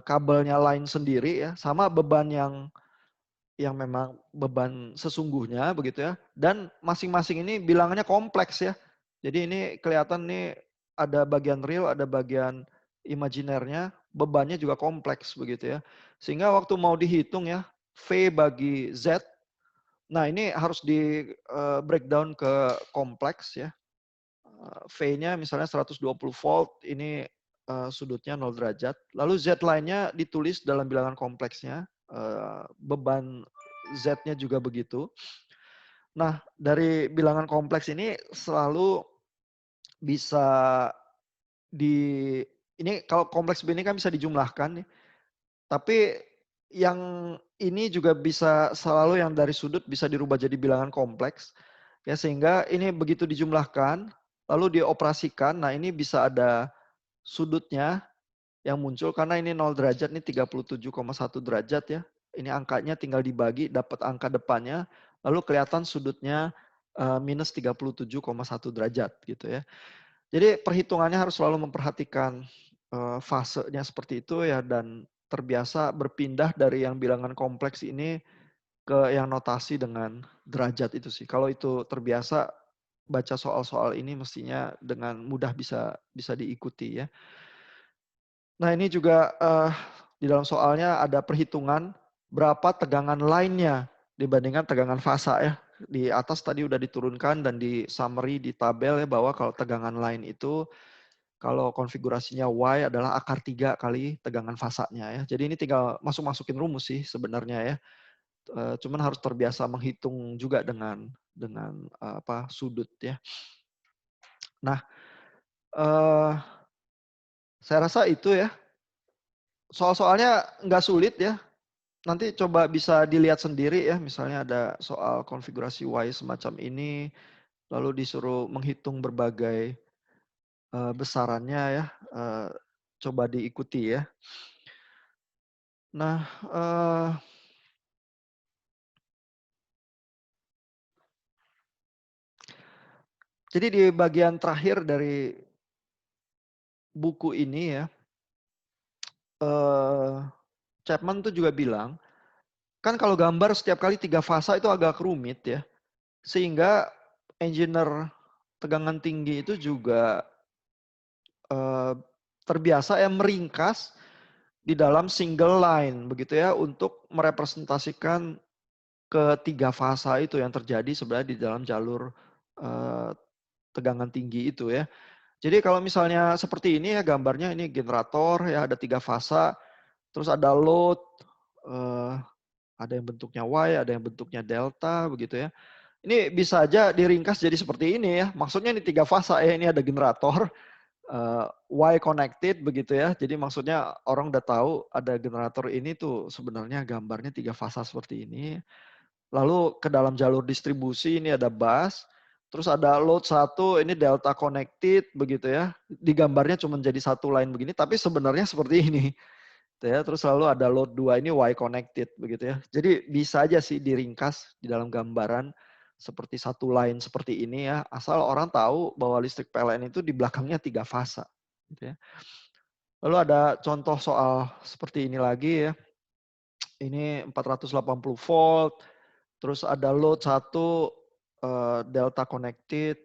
kabelnya line sendiri ya, sama beban yang memang beban sesungguhnya begitu ya. Dan masing-masing ini bilangannya kompleks ya. Jadi ini kelihatan nih ada bagian real, ada bagian imajinernya, bebannya juga kompleks begitu ya. Sehingga waktu mau dihitung ya, V bagi Z, nah ini harus di breakdown ke kompleks ya. V-nya misalnya 120 volt, ini sudutnya 0 derajat. Lalu Z lainnya ditulis dalam bilangan kompleksnya, beban Z-nya juga begitu. Nah, dari bilangan kompleks ini selalu bisa ini kalau kompleks begini kan bisa dijumlahkan nih. Tapi yang ini juga bisa selalu yang dari sudut bisa dirubah jadi bilangan kompleks. Ya, sehingga ini begitu dijumlahkan, lalu dioperasikan, nah ini bisa ada sudutnya yang muncul karena ini 0 derajat, ini 37,1 derajat ya. Ini angkanya tinggal dibagi, dapat angka depannya, lalu kelihatan sudutnya minus 37,1 derajat gitu ya. Jadi perhitungannya harus selalu memperhatikan fasenya seperti itu ya, dan terbiasa berpindah dari yang bilangan kompleks ini ke yang notasi dengan derajat itu sih. Kalau itu terbiasa baca soal-soal ini mestinya dengan mudah bisa diikuti ya. Nah ini juga di dalam soalnya ada perhitungan berapa tegangan lainnya dibandingkan tegangan fasa ya. Di atas tadi udah diturunkan dan di summary di tabel ya bahwa kalau tegangan lain itu kalau konfigurasinya Y adalah akar 3 kali tegangan fasanya ya. Jadi ini tinggal masukin rumus sih sebenarnya ya. Cuman harus terbiasa menghitung juga dengan sudut ya. Nah, saya rasa itu ya. Soal-soalnya nggak sulit ya. Nanti coba bisa dilihat sendiri ya. Misalnya ada soal konfigurasi Y semacam ini, lalu disuruh menghitung berbagai besarannya ya. Coba diikuti ya. Nah, jadi di bagian terakhir dari buku ini ya, Chapman tuh juga bilang, kan kalau gambar setiap kali 3 fasa itu agak rumit ya. Sehingga engineer tegangan tinggi itu juga terbiasa ya meringkas di dalam single line begitu ya untuk merepresentasikan ketiga fasa itu yang terjadi sebenarnya di dalam jalur tegangan tinggi itu ya. Jadi kalau misalnya seperti ini ya gambarnya, ini generator ya ada 3 fasa, terus ada load, ada yang bentuknya Y, ada yang bentuknya delta begitu ya. Ini bisa aja diringkas jadi seperti ini ya. Maksudnya ini 3 fasa ya, ini ada generator, Y connected begitu ya. Jadi maksudnya orang udah tahu ada generator ini tuh sebenarnya gambarnya 3 fasa seperti ini. Lalu ke dalam jalur distribusi ini ada bus, terus ada load 1 ini delta connected begitu ya. Di gambarnya cuma jadi satu line begini, tapi sebenarnya seperti ini. Ya, terus lalu ada load 2 ini Y connected begitu ya. Jadi bisa aja sih diringkas di dalam gambaran seperti satu line seperti ini ya. Asal orang tahu bahwa listrik PLN itu di belakangnya 3 fasa. Gitu ya. Lalu ada contoh soal seperti ini lagi ya. Ini 480 volt, terus ada load 1 delta connected,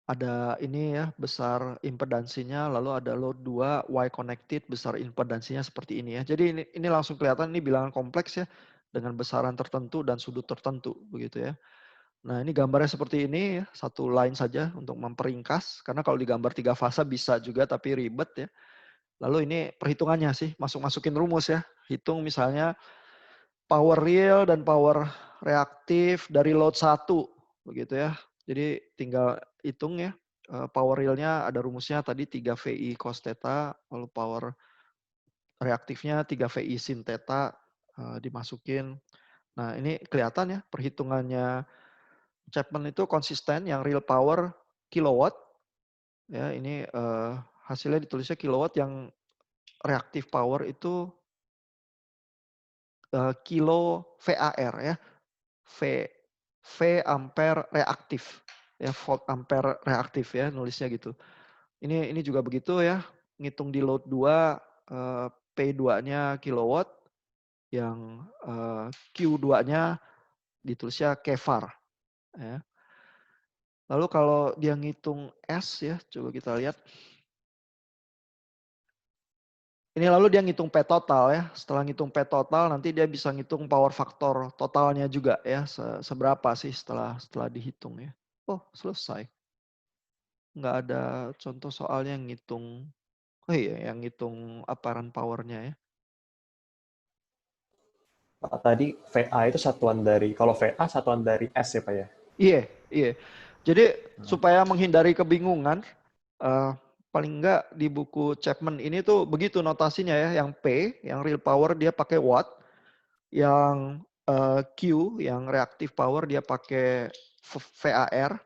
ada ini ya besar impedansinya, lalu ada load 2 Y connected besar impedansinya seperti ini ya. Jadi ini langsung kelihatan ini bilangan kompleks ya dengan besaran tertentu dan sudut tertentu begitu ya. Nah ini gambarnya seperti ini ya, satu line saja untuk memperingkas karena kalau digambar 3 fasa bisa juga tapi ribet ya. Lalu ini perhitungannya sih, masukin rumus ya. hitung misalnya power real dan power reaktif dari load 1 begitu ya. Jadi tinggal hitung ya. Power realnya ada rumusnya tadi 3 VI cos theta, lalu power reaktifnya 3 VI sin theta dimasukin. Nah, ini kelihatan ya perhitungannya Chapman itu konsisten, yang real power kilowatt ya, ini hasilnya ditulisnya kilowatt, yang reaktif power itu kilo VAR ya. V ampere reaktif ya, volt ampere reaktif ya, nulisnya gitu. Ini juga begitu ya, ngitung di load 2 P2-nya kilowatt, yang Q2-nya ditulisnya kVAR ya. Lalu kalau dia ngitung S ya, coba kita lihat. Ini lalu dia ngitung P total ya. Setelah ngitung P total nanti dia bisa ngitung power factor totalnya juga ya. Seberapa sih setelah dihitung ya. Oh, selesai. Nggak ada contoh soalnya yang ngitung. Oh iya, yang ngitung apparent powernya ya. Pak, tadi VA itu satuan dari, kalau VA satuan dari S ya Pak ya? Iya, iya. Jadi supaya menghindari kebingungan, paling enggak di buku Chapman ini tuh begitu notasinya ya. Yang P, yang real power dia pakai watt. Yang Q, yang reactive power dia pakai VAR.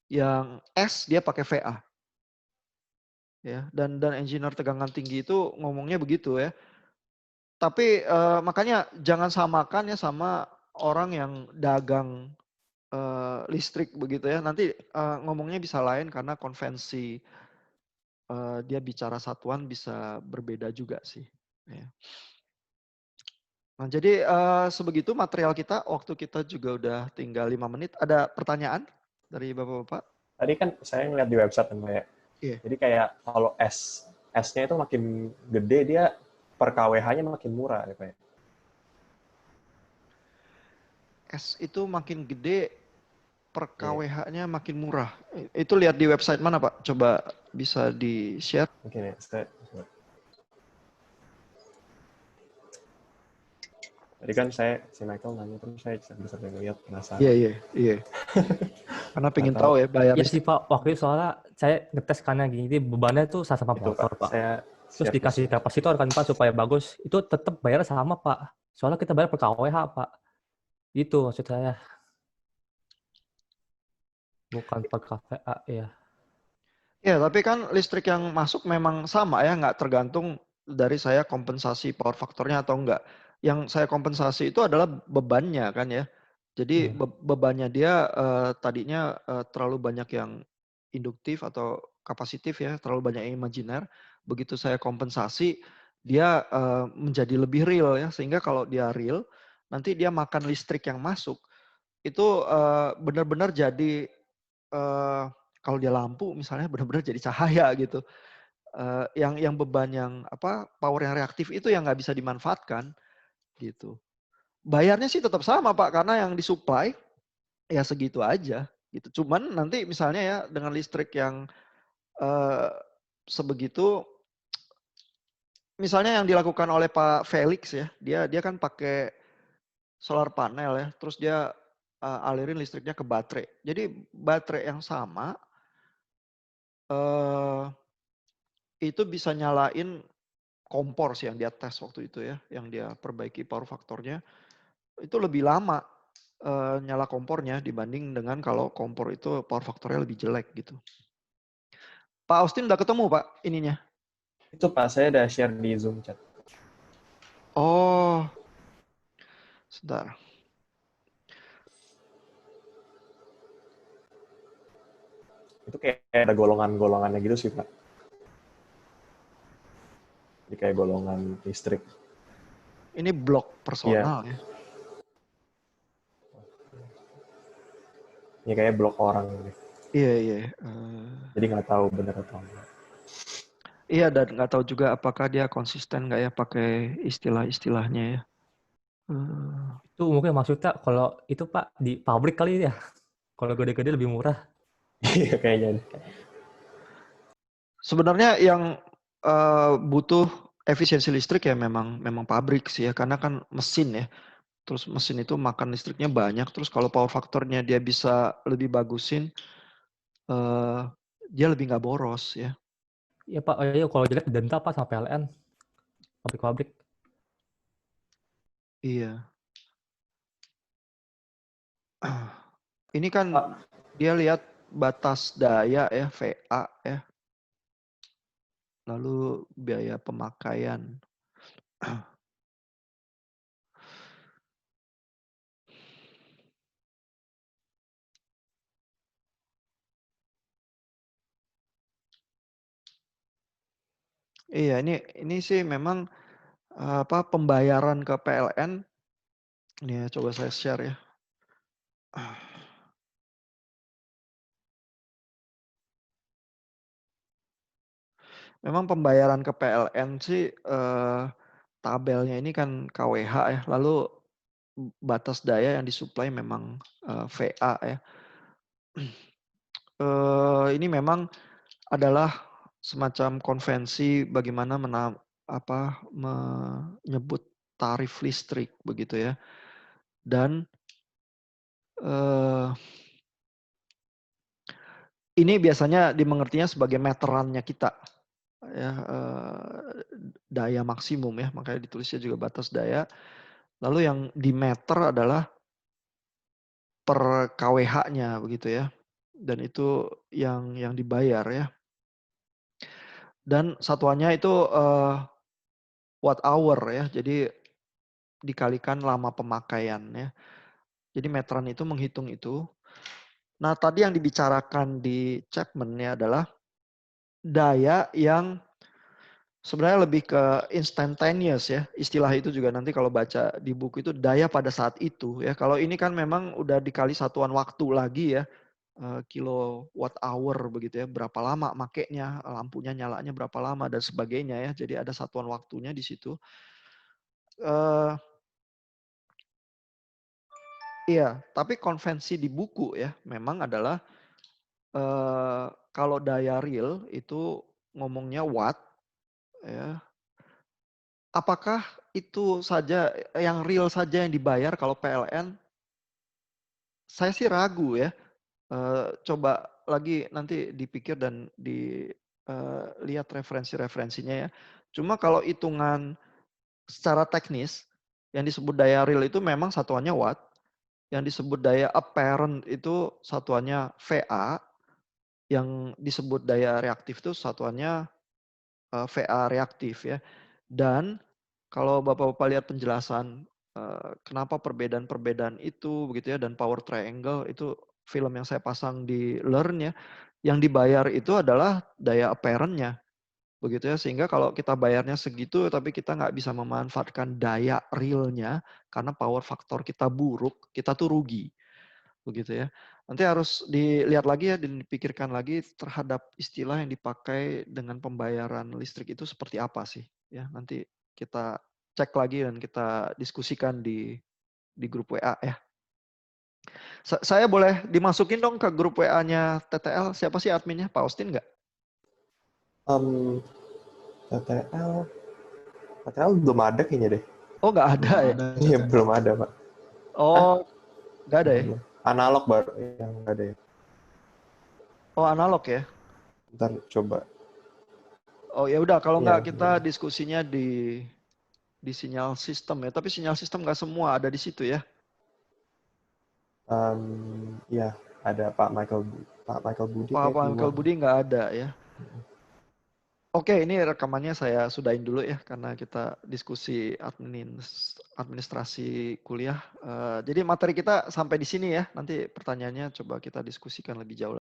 Yang S dia pakai VA. Ya, dan engineer tegangan tinggi itu ngomongnya begitu ya. Tapi makanya jangan samakan ya sama orang yang dagang listrik begitu ya. Nanti ngomongnya bisa lain karena konvensi dia bicara satuan bisa berbeda juga sih. Ya. Nah, jadi sebegitu material kita. Waktu kita juga udah tinggal 5 menit. Ada pertanyaan dari Bapak-Bapak? Tadi kan saya ngeliat di website kan Pak ya. Iya. Jadi kayak kalau S-nya itu makin gede, dia per kWh-nya makin murah ya Pak ya. S itu makin gede, per Iya. kWh-nya makin murah. Itu lihat di website mana Pak? Coba bisa di-share. Mungkin ya, tadi kan si Michael nanya, terus saya bisa ngeliat penasaran. Iya. Karena pengen Atau- tahu ya bayar Iya listrik. sih Pak, waktu itu soalnya saya ngetes karena gini, jadi bebannya tuh sama Itu motor Pak, Pak. saya Terus share dikasih di sini. kapasitor kan Pak supaya bagus, itu tetap bayar sama Pak. Soalnya kita bayar per kWh Pak. Itu maksud saya. Bukan per kVA ya. Ya, tapi kan listrik yang masuk memang sama ya, nggak tergantung dari saya kompensasi power faktornya atau enggak. Yang saya kompensasi itu adalah bebannya kan ya. Jadi bebannya dia tadinya terlalu banyak yang induktif atau kapasitif ya, terlalu banyak yang imajiner. Begitu saya kompensasi, dia menjadi lebih real ya, sehingga kalau dia real, nanti dia makan listrik yang masuk itu benar-benar jadi kalau dia lampu misalnya benar-benar jadi cahaya gitu. Yang beban yang power yang reaktif itu yang nggak bisa dimanfaatkan gitu. Bayarnya sih tetap sama Pak, karena yang disuplai ya segitu aja gitu. Cuman nanti misalnya ya dengan listrik yang sebegitu, misalnya yang dilakukan oleh Pak Felix ya, dia kan pakai solar panel ya, terus dia alirin listriknya ke baterai. Jadi baterai yang sama itu bisa nyalain kompor sih yang dia tes waktu itu ya, yang dia perbaiki power faktornya, itu lebih lama nyala kompornya dibanding dengan kalau kompor itu power faktornya lebih jelek gitu. Pak Austin udah ketemu Pak ininya? Itu Pak, saya udah share di Zoom chat. Oh, sebentar. Itu kayak ada golongan-golongannya gitu sih Pak. Jadi kayak golongan listrik. Ini blok personal ya. Ini kayak blok orang gitu. Iya. Jadi nggak tahu benar atau enggak. Iya, dan nggak tahu juga apakah dia konsisten nggak ya pakai istilah-istilahnya ya. Itu mungkin maksudnya kalau itu Pak di pabrik kali ya. Kalau gede-gede lebih murah. Iya kayaknya. Sebenarnya yang butuh efisiensi listrik ya memang pabrik sih ya, karena kan mesin ya. Terus mesin itu makan listriknya banyak, terus kalau power faktornya dia bisa lebih bagusin, dia lebih nggak boros ya. Iya Pak, iya kalau jelek denda Pak sama PLN, pabrik-pabrik. Iya. Ini kan Pak, dia lihat batas daya ya, VA ya. Lalu biaya pemakaian. Iya, ini sih memang pembayaran ke PLN. Ini ya, coba saya share ya. Memang pembayaran ke PLN sih tabelnya ini kan KWH ya. Lalu batas daya yang disuplai memang VA ya. Ini memang adalah semacam konvensi bagaimana menyebut tarif listrik begitu ya. Dan ini biasanya dimengertinya sebagai meterannya kita ya, daya maksimum ya, makanya ditulisnya juga batas daya. Lalu yang di meter adalah per KWH-nya begitu ya. Dan itu yang dibayar ya. Dan satuannya itu watt hour ya. Jadi dikalikan lama pemakaian ya. Jadi meteran itu menghitung itu. Nah, tadi yang dibicarakan di Chapman ya adalah daya yang sebenarnya lebih ke instantaneous ya. Istilah itu juga nanti kalau baca di buku itu daya pada saat itu ya. Kalau ini kan memang udah dikali satuan waktu lagi ya. Kilowatt hour begitu ya, berapa lama makainya, lampunya nyalanya berapa lama dan sebagainya ya. Jadi ada satuan waktunya di situ. Iya, tapi konvensi di buku ya memang adalah kalau daya real itu ngomongnya watt ya. Apakah itu saja yang real saja yang dibayar kalau PLN? Saya sih ragu ya. Coba lagi nanti dipikir dan dilihat referensi-referensinya ya. Cuma kalau hitungan secara teknis, yang disebut daya real itu memang satuannya watt, yang disebut daya apparent itu satuannya VA, yang disebut daya reaktif itu satuannya VA reaktif ya. Dan kalau Bapak-Bapak lihat penjelasan kenapa perbedaan-perbedaan itu begitu ya, dan power triangle itu film yang saya pasang di Learn ya, yang dibayar itu adalah daya apparent-nya begitu ya, sehingga kalau kita bayarnya segitu tapi kita nggak bisa memanfaatkan daya realnya karena power faktor kita buruk, kita tuh rugi begitu ya. Nanti harus dilihat lagi ya dan dipikirkan lagi terhadap istilah yang dipakai dengan pembayaran listrik itu seperti apa sih ya. Nanti kita cek lagi dan kita diskusikan di grup WA ya. Saya boleh dimasukin dong ke grup WA-nya TTL. Siapa sih adminnya? Pak Austin nggak? TTL belum ada kayaknya deh. Oh nggak ada ya? Iya belum ada Pak. Oh nggak ada ya? Analog baru yang nggak ada ya. Oh analog ya? Ntar coba. Oh ya udah kalau nggak Iya, kita diskusinya di sinyal sistem ya. Tapi sinyal sistem nggak semua ada di situ ya. Ya ada Pak Michael Budi. Pak Michael Budi nggak ada ya. Oke, ini rekamannya saya sudahin dulu ya karena kita diskusi administrasi kuliah. Jadi materi kita sampai di sini ya. Nanti pertanyaannya coba kita diskusikan lebih jauh.